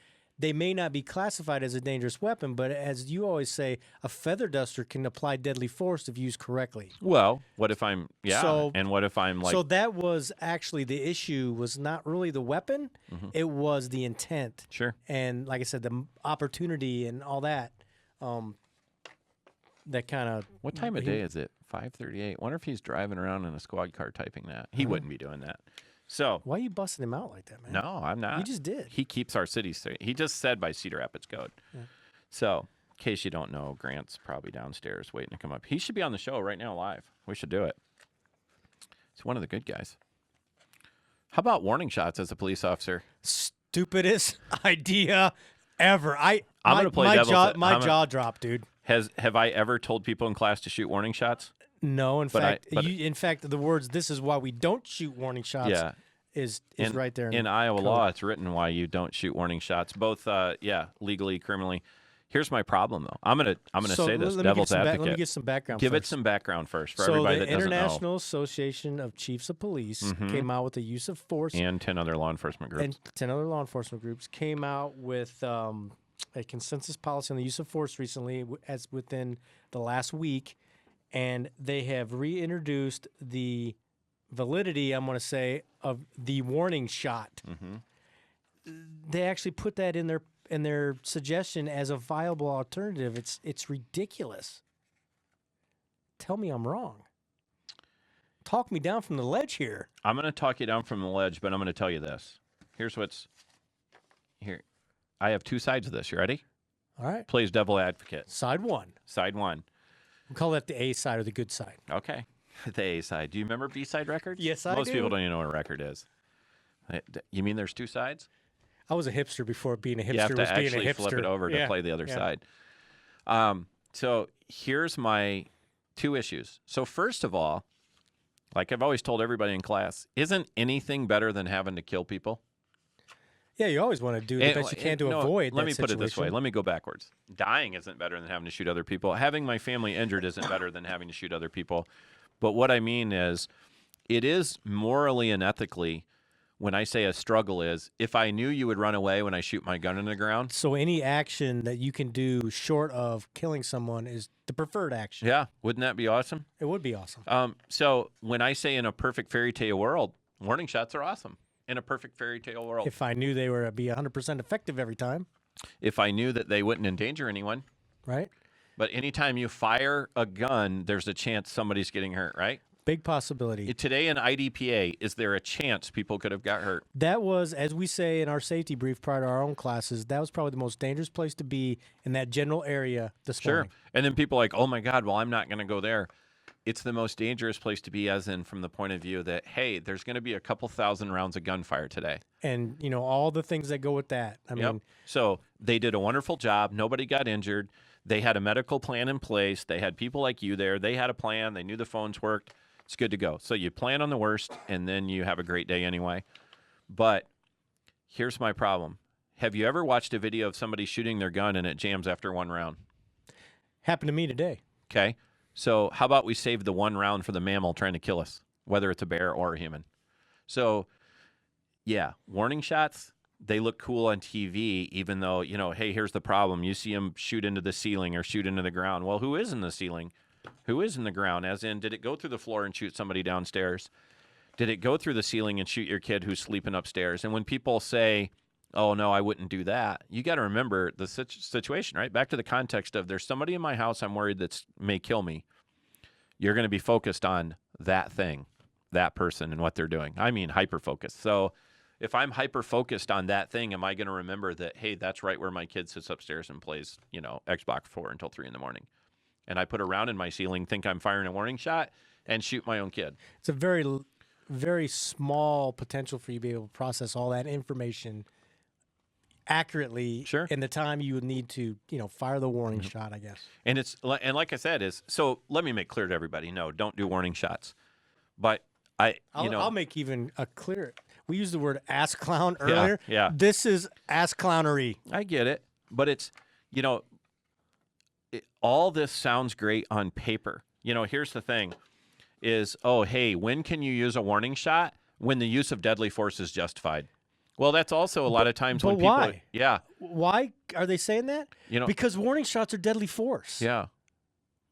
they may not be classified as a dangerous weapon, but as you always say, a feather duster can apply deadly force if used correctly. Well, what if I'm So- and what if I'm like So that was actually the issue. Was not really the weapon; it was the intent. sure. And like I said, the opportunity and all that. That kind of What time of day is it? 5:38. Wonder if he's driving around in a squad car typing that. He wouldn't be doing that. So why are you busting him out like that, man? no, I'm not. You just did. He keeps our city straight. He just said by Cedar Rapids code. So, in case you don't know, Grant's probably downstairs waiting to come up. He should be on the show right now live. We should do it. He's one of the good guys. How about warning shots as a police officer? Stupidest idea ever. I'm gonna play my devil's jaw, ad- my I'm a- jaw dropped, dude. Have I ever told people in class to shoot warning shots? No, in But I- fact, but- in fact, the words "this is why we don't shoot warning shots" Yeah. is in, right there in Iowa law. It's written why you don't shoot warning shots, both legally, criminally. Here's my problem though. I'm gonna So say this, let me devil's get some advocate. let me get some background. Give it first. some background first for So everybody the that doesn't know. International Association of Chiefs of Police came out with the use of force, And 10 other law enforcement groups. and 10 other law enforcement groups came out with a consensus policy on the use of force recently, as within the last week, and they have reintroduced the validity, I'm going to say, of the warning shot. They actually put that in their suggestion as a viable alternative. It's ridiculous. Tell me I'm wrong. Talk me down from the ledge here. I'm going to talk you down from the ledge, but I'm going to tell you this. Here's what's here. I have two sides of this. You ready? All right. Plays devil advocate. Side one. Side one. We call that the A side or the good side. Okay. The A side. Do you remember B side records? Yes, I Most do. people don't even know what a record is. You mean there's two sides? I was a hipster before being a hipster You have to was being a actually hipster. flip it over to Yeah, play the other yeah. side. So here's my two issues. So first of all, like I've always told everybody in class, isn't anything better than having to kill people? Yeah, you always want to do the best you can to no, avoid Let that me put it this way. situation. Let me go backwards. Dying isn't better than having to shoot other people. Having my family injured isn't better than having to shoot other people. But what I mean is, it is morally and ethically, when I say a struggle is, if I knew you would run away when I shoot my gun in the ground, So any action that you can do short of killing someone is the preferred action. yeah, wouldn't that be awesome? It would be awesome. So when I say in a perfect fairy tale world, warning shots are awesome. In a perfect fairy tale world. If I knew they were to be 100% effective every time, If I knew that they wouldn't endanger anyone. right? But anytime you fire a gun, there's a chance somebody's getting hurt, right? Big possibility. Today in IDPA, is there a chance people could have got hurt? That was, as we say in our safety brief prior to our own classes, that was probably the most dangerous place to be in that general area this morning. And then people are like, oh my God, well, I'm not going to go there. It's the most dangerous place to be, as in from the point of view that, hey, there's going to be a couple thousand rounds of gunfire today. And, all the things that go with that. I mean, So they did a wonderful job. Nobody got injured. They had a medical plan in place. They had people like you there. They had a plan. They knew the phones worked. It's good to go. So you plan on the worst, and then you have a great day anyway. But here's my problem. Have you ever watched a video of somebody shooting their gun and it jams after one round? happened to me today. Okay. So how about we save the one round for the mammal trying to kill us, whether it's a bear or a human? So, yeah, warning shots, they look cool on TV, even though, hey, here's the problem. You see them shoot into the ceiling or shoot into the ground. Well, who is in the ceiling? Who is in the ground? As in, did it go through the floor and shoot somebody downstairs? Did it go through the ceiling and shoot your kid who's sleeping upstairs? And when people say, oh, no, I wouldn't do that, you got to remember the situation, right? Back to the context of there's somebody in my house I'm worried that may kill me. You're going to be focused on that thing, that person, and what they're doing. I mean, hyper-focused. So if I'm hyper-focused on that thing, am I going to remember that, hey, that's right where my kid sits upstairs and plays, Xbox 4 until 3 in the morning? And I put a round in my ceiling, think I'm firing a warning shot, and shoot my own kid. It's a very, very small potential for you to be able to process all that information accurately in the time you would need to, fire the warning shot, I guess. And like I said, so let me make clear to everybody, no, don't do warning shots. But I'll make even a clear. We used the word ass clown earlier. Yeah. This is ass clownery. I get it, but it's, all this sounds great on paper. Here's the thing. is, oh, hey, when can you use a warning shot? When the use of deadly force is justified. Well, that's also a lot of times when but people. why? Yeah. Why are they saying that? You know. Because warning shots are deadly force. Yeah.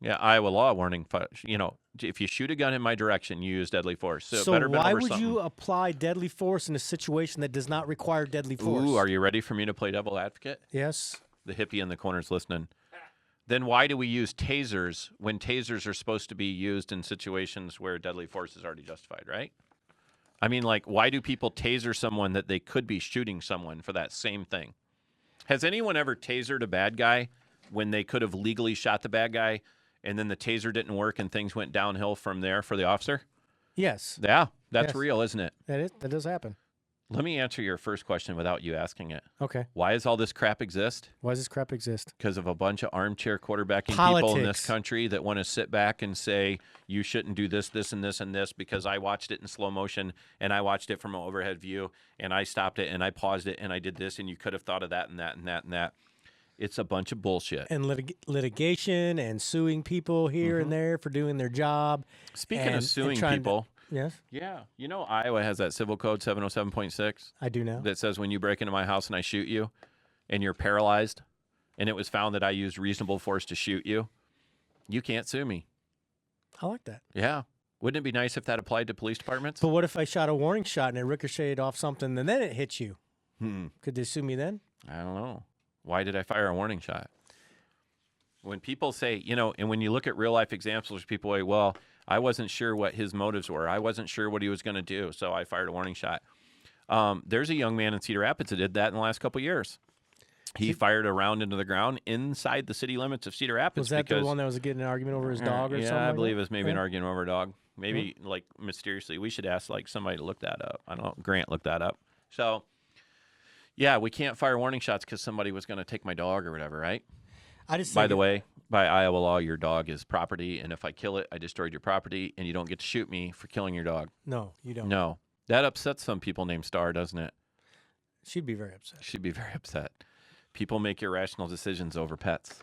Yeah. Iowa law warning. You know, if you shoot a gun in my direction, you use deadly force. So, it better been why over would something. you apply deadly force in a situation that does not require deadly force? Ooh, are you ready for me to play devil advocate? Yes. The hippie in the corner's listening. Then why do we use tasers when tasers are supposed to be used in situations where deadly force is already justified, right? I mean, like, why do people taser someone that they could be shooting someone for that same thing? Has anyone ever tasered a bad guy when they could have legally shot the bad guy and then the taser didn't work and things went downhill from there for the officer? Yes. Yeah, that's Yes. real, isn't it? That does happen. Let me answer your first question without you asking it. Okay. Why does all this crap exist? Why does this crap exist? Because of a bunch of armchair quarterbacking people in this Politics. country that want to sit back and say, you shouldn't do this, this, and this, and this because I watched it in slow motion and I watched it from an overhead view and I stopped it and I paused it and I did this and you could have thought of that and that and that and that. It's a bunch of bullshit. And litigation and suing people here and there for doing their job. Speaking of and suing trying to- people, Yes, yeah, you know Iowa has that civil code 707.6 I do now. that says when you break into my house and I shoot you and you're paralyzed and it was found that I used reasonable force to shoot you, you can't sue me. I like that. Yeah. Wouldn't it be nice if that applied to police departments? But what if I shot a warning shot and it ricocheted off something and then it hit you? Could they sue me then? I don't know. Why did I fire a warning shot? When people say, you know, and when you look at real life examples, people say, well, I wasn't sure what his motives were. I wasn't sure what he was going to do, so I fired a warning shot. There's a young man in Cedar Rapids that did that in the last couple of years. He fired a round into the ground inside the city limits of Cedar Rapids. Was that because, the one that was getting an argument over his dog or yeah, something? I like believe that? it was maybe an Yeah. argument over a dog. Maybe like mysteriously. We should ask like somebody to look that up. I don't know. Grant looked that up. So, yeah, we can't fire warning shots because somebody was going to take my dog or whatever, right? I just By think the way, by Iowa law, your dog is property, and if I kill it, I destroyed your property, and you don't get to shoot me for killing your dog. no, you don't. No. That upsets some people named Star, doesn't it? She'd be very upset. She'd be very upset. People make irrational decisions over pets.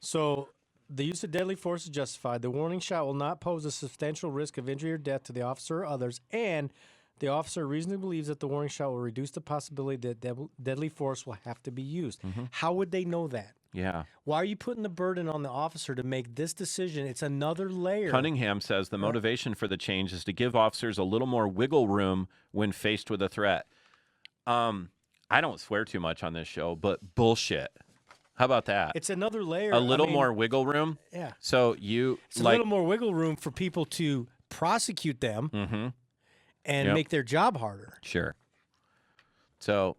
So, the use of deadly force is justified. The warning shot will not pose a substantial risk of injury or death to the officer or others, and the officer reasonably believes that the warning shot will reduce the possibility that deadly force will have to be used. How would they know that? Yeah. Why are you putting the burden on the officer to make this decision? It's another layer. Cunningham says the motivation for the change is to give officers a little more wiggle room when faced with a threat. I don't swear too much on this show, but bullshit. How about that? It's another layer. A I little mean, more wiggle room. Yeah. So you It's a like little more wiggle room for people to prosecute them and Yep. make their job harder. Sure. So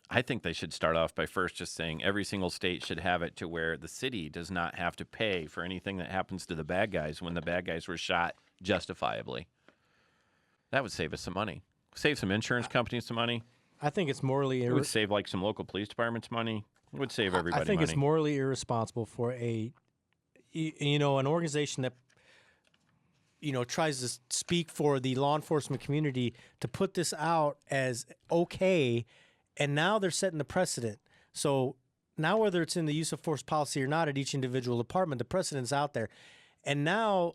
I think they should start off by first just saying every single state should have it to where the city does not have to pay for anything that happens to the bad guys when the bad guys were shot justifiably. That would save us some money. Save some insurance companies some money. I think it's morally It would save like some local police departments money. It would save everybody I think money. it's morally irresponsible for an organization that tries to speak for the law enforcement community to put this out as okay, and now they're setting the precedent. So now whether it's in the use of force policy or not at each individual department, the precedent's out there. And now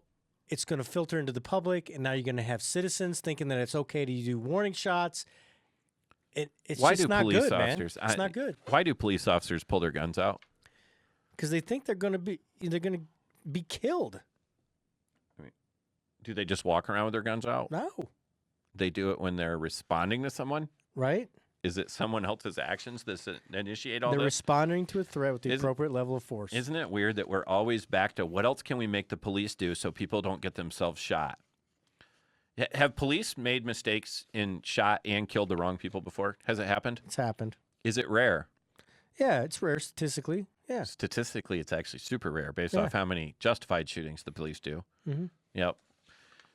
it's going to filter into the public, and now you're going to have citizens thinking that it's okay to do warning shots. It's Why just do not police good, man. officers? It's not good Why do police officers pull their guns out? because they think they're going to be killed. Do they just walk around with their guns out? No, They do it when they're responding to someone? right? Is it someone else's actions that initiate all They're this? responding to a threat with the Isn't- appropriate level of force. Isn't it weird that we're always back to what else can we make the police do so people don't get themselves shot? Have police made mistakes in shot and killed the wrong people before? Has it happened? It's happened. Is it rare? Yeah, it's rare statistically. Yeah. Statistically, it's actually super rare based Yeah. off how many justified shootings the police do. Mhm. Yep.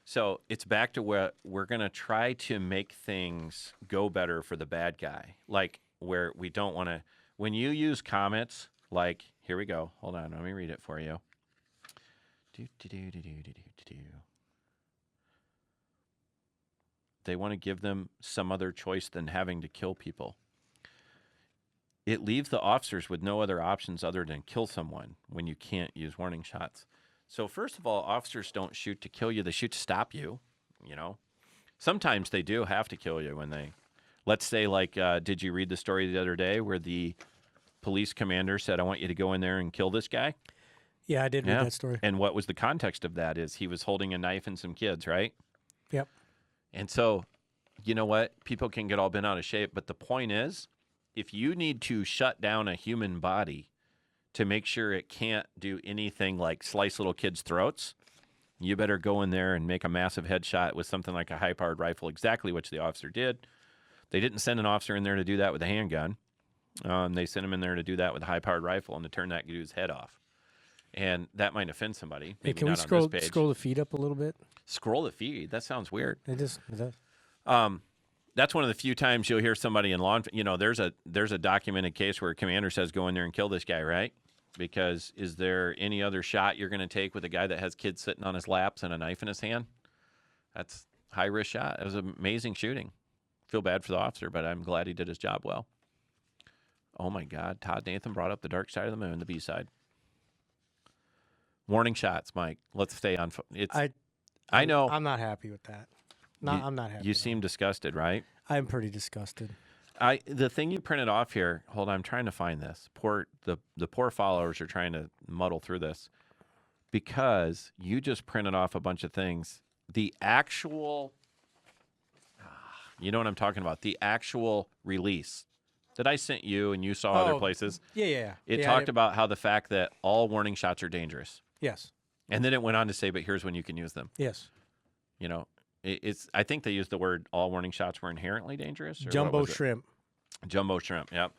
So it's back to where we're going to try to make things go better for the bad guy. Like where we don't want to, when you use comments, like, here we go. Hold on. Let me read it for you. They want to give them some other choice than having to kill people. It leaves the officers with no other options other than kill someone when you can't use warning shots. So first of all, officers don't shoot to kill you; they shoot to stop you. You know, sometimes they do have to kill you when they. Let's say, like, did you read the story the other day where the police commander said, "I want you to go in there and kill this guy"? Yeah, I did read that story. And what was the context of that? Is he was holding a knife and some kids, right? Yep. And so, you know what? People can get all bent out of shape, but the point is, if you need to shut down a human body to make sure it can't do anything like slice little kids' throats, you better go in there and make a massive headshot with something like a high-powered rifle, exactly what the officer did. They didn't send an officer in there to do that with a handgun. They sent him in there to do that with a high-powered rifle and to turn that dude's head off. And that might offend somebody. Hey, Maybe can we not on this page. scroll the feed up a little bit? Scroll the feed? That sounds weird. It does. That's one of the few times you'll hear somebody in law. There's a documented case where a commander says, "Go in there and kill this guy," right? Because is there any other shot you're going to take with a guy that has kids sitting on his laps and a knife in his hand? That's high risk shot. It was an amazing shooting. Feel bad for the officer, but I'm glad he did his job well. Oh my God, Todd Nathan brought up the dark side of the moon, the B side. Warning shots, Mike. Let's stay on. I know. I'm not happy with that. I'm not happy. You seem disgusted, right? I'm pretty disgusted. The thing you printed off here. Hold on, I'm trying to find this. The poor followers are trying to muddle through this because you just printed off a bunch of things. The actual, you know what I'm talking about? The actual release that I sent you and you saw other places. Yeah. It talked about how the fact that all warning shots are dangerous. Yes. And then it went on to say, but here's when you can use them. Yes. You know, I think they used the word all warning shots were inherently dangerous. Or Jumbo shrimp. Jumbo shrimp, yep.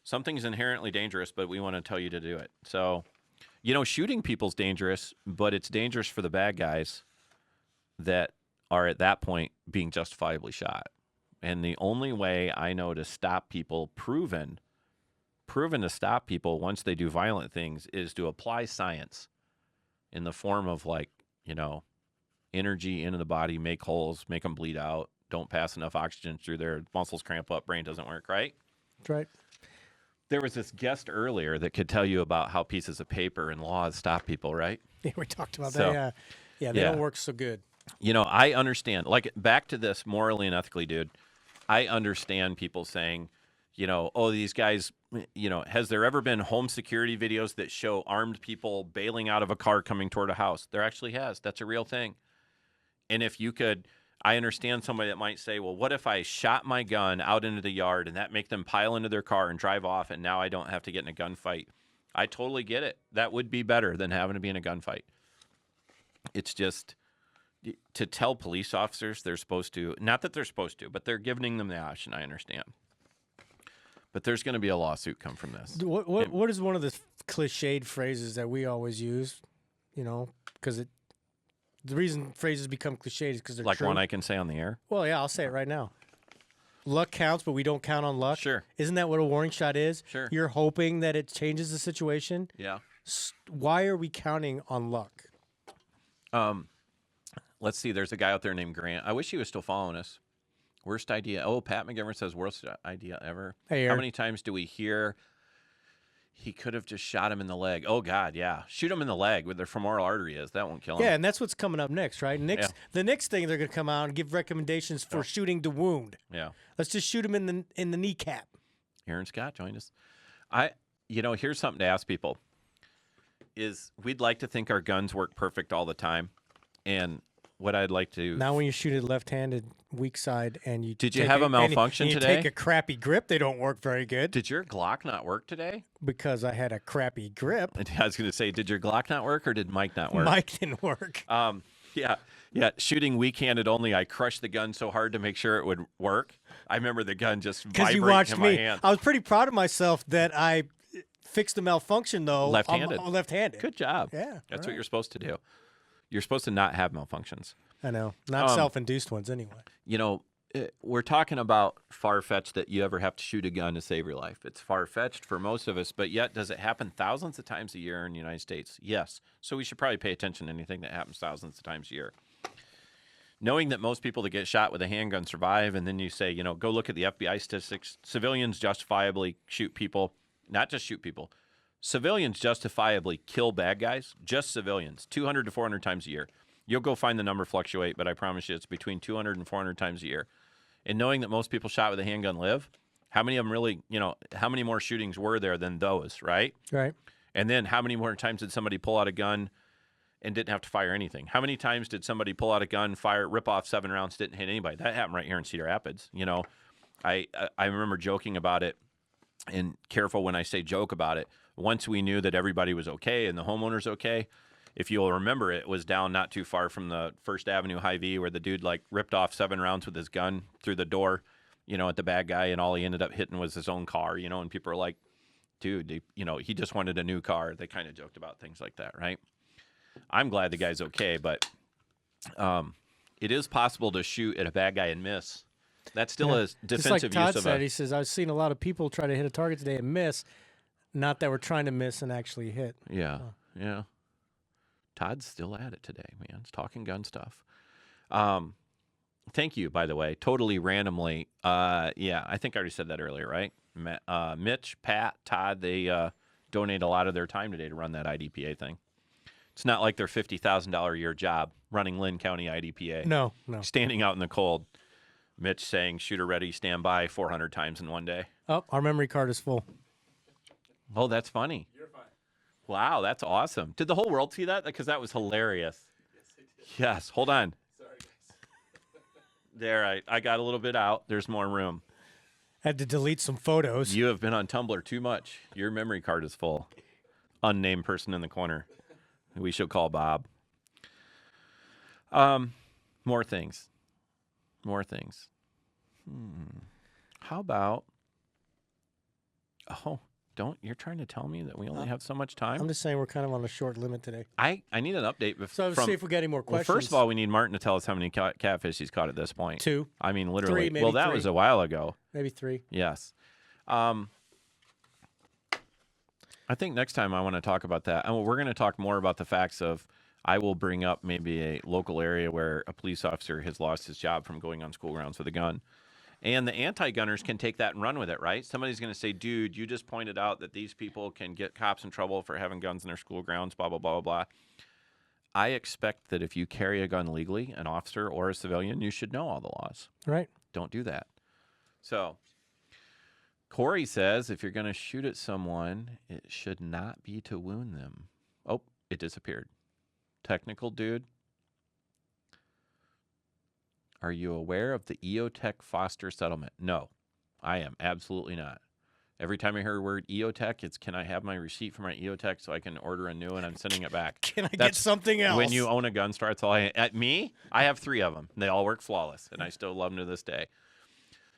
Something's inherently dangerous, but we want to tell you to do it. So, shooting people's dangerous, but it's dangerous for the bad guys that are at that point being justifiably shot. And the only way I know to stop people, proven to stop people once they do violent things, is to apply science in the form of energy into the body, make holes, make them bleed out, don't pass enough oxygen through their muscles, cramp up, brain doesn't work, right? That's right. There was this guest earlier that could tell you about how pieces of paper and laws stop people, right? Yeah, we talked about that. Yeah, they don't work so good. I understand. Like, back to this morally and ethically, dude, I understand people saying, these guys, has there ever been home security videos that show armed people bailing out of a car coming toward a house? There actually has. That's a real thing. And if you could, I understand somebody that might say, well, what if I shot my gun out into the yard and that make them pile into their car and drive off and now I don't have to get in a gunfight? I totally get it. That would be better than having to be in a gunfight. It's just to tell police officers they're supposed to, not that they're supposed to, but they're giving them the option. I understand. But there's going to be a lawsuit come from this. What is one of the cliched phrases that we always use? Because the reason phrases become cliches is because they're like true. One I can say on the air? Well, yeah, I'll say it right now. Luck counts, but we don't count on luck. Sure. Isn't that what a warning shot is? Sure. You're hoping that it changes the situation. Yeah. Why are we counting on luck? Let's see. There's a guy out there named Grant. I wish he was still following us. Worst idea. Oh, Pat McGivern says worst idea ever. Hey, how many times do we hear he could have just shot him in the leg? Oh, God, yeah. Shoot him in the leg where the femoral artery is. That won't kill him. Yeah, and that's what's coming up next, right? The next thing they're going to come out and give recommendations for shooting to wound. Yeah. Let's just shoot him in the kneecap. Aaron Scott joined us. Here's something to ask people. Is we'd like to think our guns work perfect all the time. And what I'd like to... Now when you shoot it left-handed, weak side, and you... Did you have a malfunction and you today? take a crappy grip, they don't work very good. Did your Glock not work today? Because I had a crappy grip. I was going to say, did your Glock not work or did Mike not work? Mike didn't work. Yeah. Shooting weak-handed only, I crushed the gun so hard to make sure it would work. I remember the gun just vibrating in my hand. I was pretty proud of myself that I fixed the malfunction, though. Left-handed. Left-handed. Good job. Yeah. That's what you're supposed to do. You're supposed to not have malfunctions. I know. Not self-induced ones, anyway. We're talking about far-fetched that you ever have to shoot a gun to save your life. It's far-fetched for most of us, but yet does it happen thousands of times a year in the United States? Yes. So we should probably pay attention to anything that happens thousands of times a year. Knowing that most people that get shot with a handgun survive, and then you say, go look at the FBI statistics. Civilians justifiably shoot people, not just shoot people, Civilians justifiably kill bad guys, just civilians, 200 to 400 times a year. You'll go find the number fluctuate, but I promise you it's between 200 and 400 times a year. And knowing that most people shot with a handgun live, how many of them really, how many more shootings were there than those, right? Right. And then how many more times did somebody pull out a gun and didn't have to fire anything? How many times did somebody pull out a gun, rip off 7 rounds, didn't hit anybody? That happened right here in Cedar Rapids. I remember joking about it, and careful when I say joke about it. Once we knew that everybody was okay and the homeowner's okay, if you'll remember, it was down not too far from the First Avenue Hy-Vee where the dude ripped off 7 rounds with his gun through the door, at the bad guy, and all he ended up hitting was his own car, and people are like, dude, he just wanted a new car. They kind of joked about things like that, right? I'm glad the guy's okay, but it is possible to shoot at a bad guy and miss. That's still a defensive Just like Todd use said, of he says, I've seen a lot of people try to hit a target today and miss, not that we're trying to miss and actually hit. Yeah, yeah. Todd's still at it today, man. He's talking gun stuff. Thank you, by the way. Totally randomly. Yeah, I think I already said that earlier, right? Mitch, Pat, Todd, they donate a lot of their time today to run that IDPA thing. It's not like their $50,000 a year job running Lynn County IDPA. No. Standing out in the cold. Mitch saying, shooter ready, stand by 400 times in one day. Oh, our memory card is full. Oh, that's funny. You're fine. Wow, that's awesome. Did the whole world see that? Because that was hilarious. Yes, I did. Yes, hold on. Sorry, guys. There, I got a little bit out. There's more room. Had to delete some photos. You have been on Tumblr too much. Your memory card is full. Unnamed person in the corner. We should call Bob. More things. How about... Oh, you're trying to tell me that we only have so much time? I'm just saying we're kind of on a short limit today. I need an update. So let's see if we get any more Well, questions. first of all, we need Martin to tell us how many catfish he's caught at this point. 2, I mean, literally. 3, maybe well, that 3. was a while ago. maybe 3. Yes. I think next time I want to talk about that. And we're going to talk more about the facts of, I will bring up maybe a local area where a police officer has lost his job from going on school grounds with a gun. And the anti-gunners can take that and run with it, right? Somebody's going to say, dude, you just pointed out that these people can get cops in trouble for having guns in their school grounds, blah, blah, blah, blah, blah. I expect that if you carry a gun legally, an officer or a civilian, you should know all the laws. Right. Don't do that. So Corey says if you're going to shoot at someone, it should not be to wound them. Oh, it disappeared. Technical dude. Are you aware of the EOTech Foster settlement? No, I am absolutely not. Every time I hear the word EOTech, it's can I have my receipt for my EOTech so I can order a new one? I'm sending it back. Can I get something else? When you own a gun store, that's all I... At me, I have 3 of them. They all work flawless, and I still love them to this day.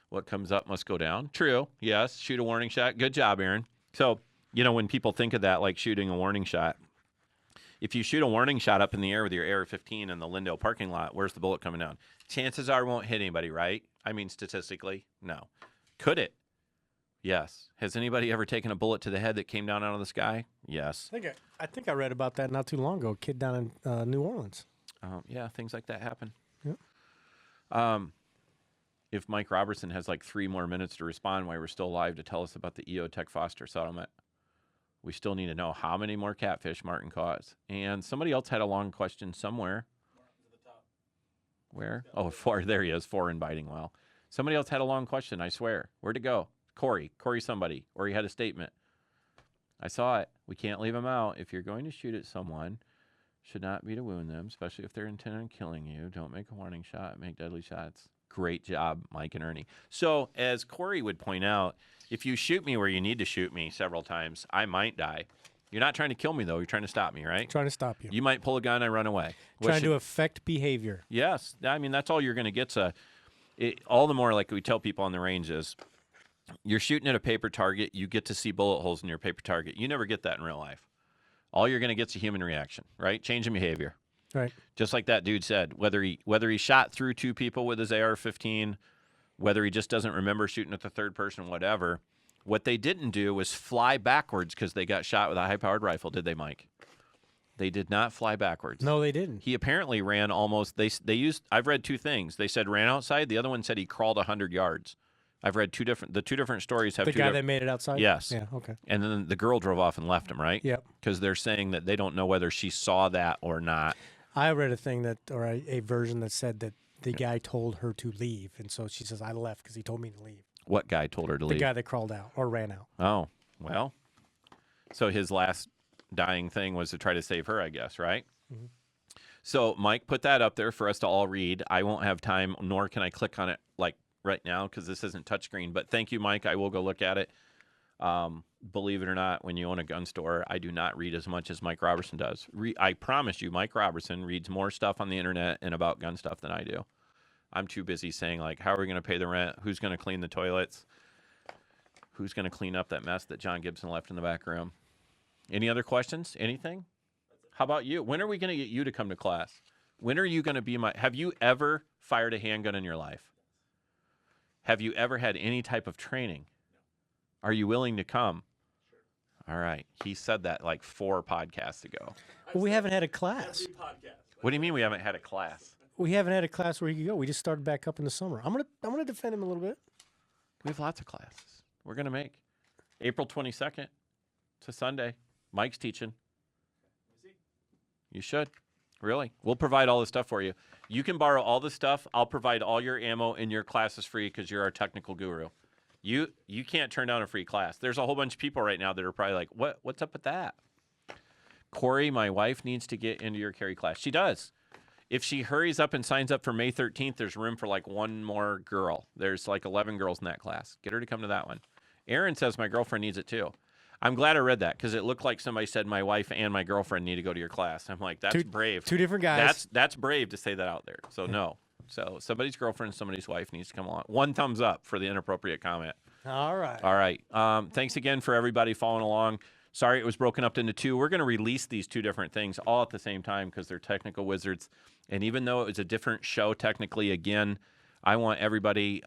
What comes up must go down. True. Yes. Shoot a warning shot. Good job, Aaron. So, when people think of that like shooting a warning shot, if you shoot a warning shot up in the air with your AR-15 in the Lindale parking lot, where's the bullet coming down? Chances are it won't hit anybody, right? I mean, statistically, no. Could it? Yes. Has anybody ever taken a bullet to the head that came down out of the sky? Yes. I think I read about that not too long ago. A kid down in New Orleans. Yeah, things like that happen. Yep. If Mike Robertson has 3 more minutes to respond while we're still live to tell us about the EOTech Foster settlement, we still need to know how many more catfish Martin caught. And somebody else had a long question somewhere. Martin's at the top. Where? Oh, 4. There he is. 4 and biting well. Somebody else had a long question, I swear. Where'd it go? Corey somebody. Or he had a statement. I saw it. We can't leave him out. If you're going to shoot at someone, should not be to wound them, especially if they're intent on killing you. Don't make a warning shot. Make deadly shots. Great job, Mike and Ernie. So, as Corey would point out, if you shoot me where you need to shoot me several times, I might die. You're not trying to kill me, though. You're trying to stop me, right? Trying to stop you. You might pull a gun, I run away. Trying to affect behavior. Yes. I mean, that's all you're going to get. All the more, like we tell people on the range, is you're shooting at a paper target, you get to see bullet holes in your paper target. You never get that in real life. All you're going to get is a human reaction, right? Change in behavior. Right. Just like that dude said, whether he shot through 2 people with his AR-15, whether he just doesn't remember shooting at the third person, whatever, what they didn't do was fly backwards because they got shot with a high-powered rifle, did they, Mike? They did not fly backwards. No, they didn't. He apparently ran almost, they used, I've read 2 things. They said ran outside. The other one said he crawled 100 yards. I've read two different stories have The two guy different. that made it outside? Yes. Yeah, okay. And then the girl drove off and left him, right? Yep. Because they're saying that they don't know whether she saw that or not. I read a thing or a version that said that the guy told her to leave. And so she says, I left because he told me to leave. What guy told her to The leave? guy that crawled out or ran out. Oh, well. So his last dying thing was to try to save her, I guess, right? Mhm. So Mike put that up there for us to all read. I won't have time, nor can I click on it like right now because this isn't touchscreen. But thank you, Mike. I will go look at it. Believe it or not, when you own a gun store, I do not read as much as Mike Robertson does. I promise you, Mike Robertson reads more stuff on the internet and about gun stuff than I do. I'm too busy saying, like, how are we going to pay the rent? Who's going to clean the toilets? Who's going to clean up that mess that John Gibson left in the back room? Any other questions? Anything? How about you? When are we going to get you to come to class? When are you going to be have you ever fired a handgun in your life? Have you ever had any type of training? Are you willing to come? All right. He said that like 4 podcasts ago. Well, we haven't had a class. Every podcast. What do you mean we haven't had a class? We haven't had a class where he could go. We just started back up in the summer. I'm gonna defend him a little bit. We have lots of classes. We're going to make April 22nd. It's a Sunday. Mike's teaching. You should. Really. We'll provide all the stuff for you. You can borrow all the stuff. I'll provide all your ammo, and your class is free because you're our technical guru. You can't turn down a free class. There's a whole bunch of people right now that are probably like, what's up with that? Corey, my wife, needs to get into your carry class. She does. If she hurries up and signs up for May 13th, there's room for like one more girl. There's like 11 girls in that class. Get her to come to that one. Aaron says my girlfriend needs it too. I'm glad I read that because it looked like somebody said my wife and my girlfriend need to go to your class. I'm like, that's brave. 2 different guys. That's brave to say that out there. So no. So somebody's girlfriend, somebody's wife needs to come along. 1 thumbs up for the inappropriate comment. All right. All right. Thanks again for everybody following along. Sorry it was broken up into 2. We're going to release these 2 different things all at the same time because they're technical wizards. And even though it was a different show technically, again, I want everybody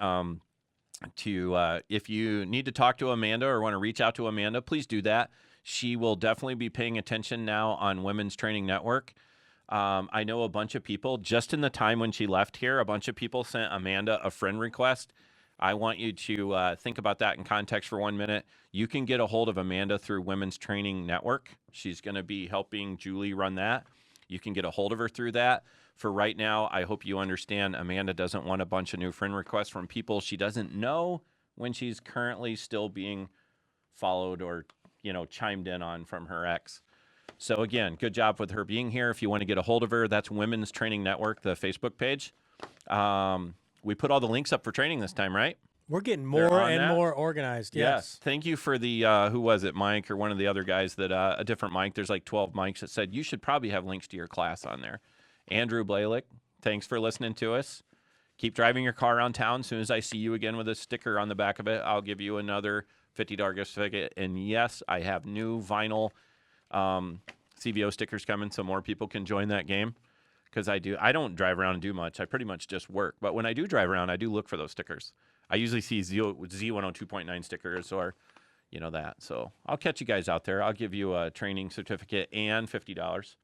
to, if you need to talk to Amanda or want to reach out to Amanda, please do that. She will definitely be paying attention now on Women's Training Network. I know a bunch of people, just in the time when she left here, a bunch of people sent Amanda a friend request. I want you to think about that in context for 1 minute. You can get a hold of Amanda through Women's Training Network. She's going to be helping Julie run that. You can get a hold of her through that. For right now, I hope you understand Amanda doesn't want a bunch of new friend requests from people she doesn't know when she's currently still being followed or, chimed in on from her ex. So again, good job with her being here. If you want to get a hold of her, that's Women's Training Network, the Facebook page. We put all the links up for training this time, right? We're getting They're more on and that? more organized. Yes. Thank you for the, who was it, Mike or one of the other guys that, a different Mike, there's like 12 mics that said you should probably have links to your class on there. Andrew Blalick, thanks for listening to us. Keep driving your car around town. As soon as I see you again with a sticker on the back of it, I'll give you another $50 gift certificate. And yes, I have new vinyl CVO stickers coming so more people can join that game. Because I don't drive around and do much. I pretty much just work. But when I do drive around, I do look for those stickers. I usually see Z102.9 stickers or, that. So I'll catch you guys out there. I'll give you a training certificate and $50.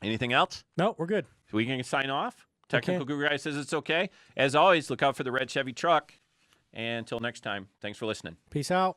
Anything else? No, we're good. We can sign off. Technical Guru Guy says it's okay. As always, look out for the red Chevy truck. And until next time, thanks for listening. Peace out.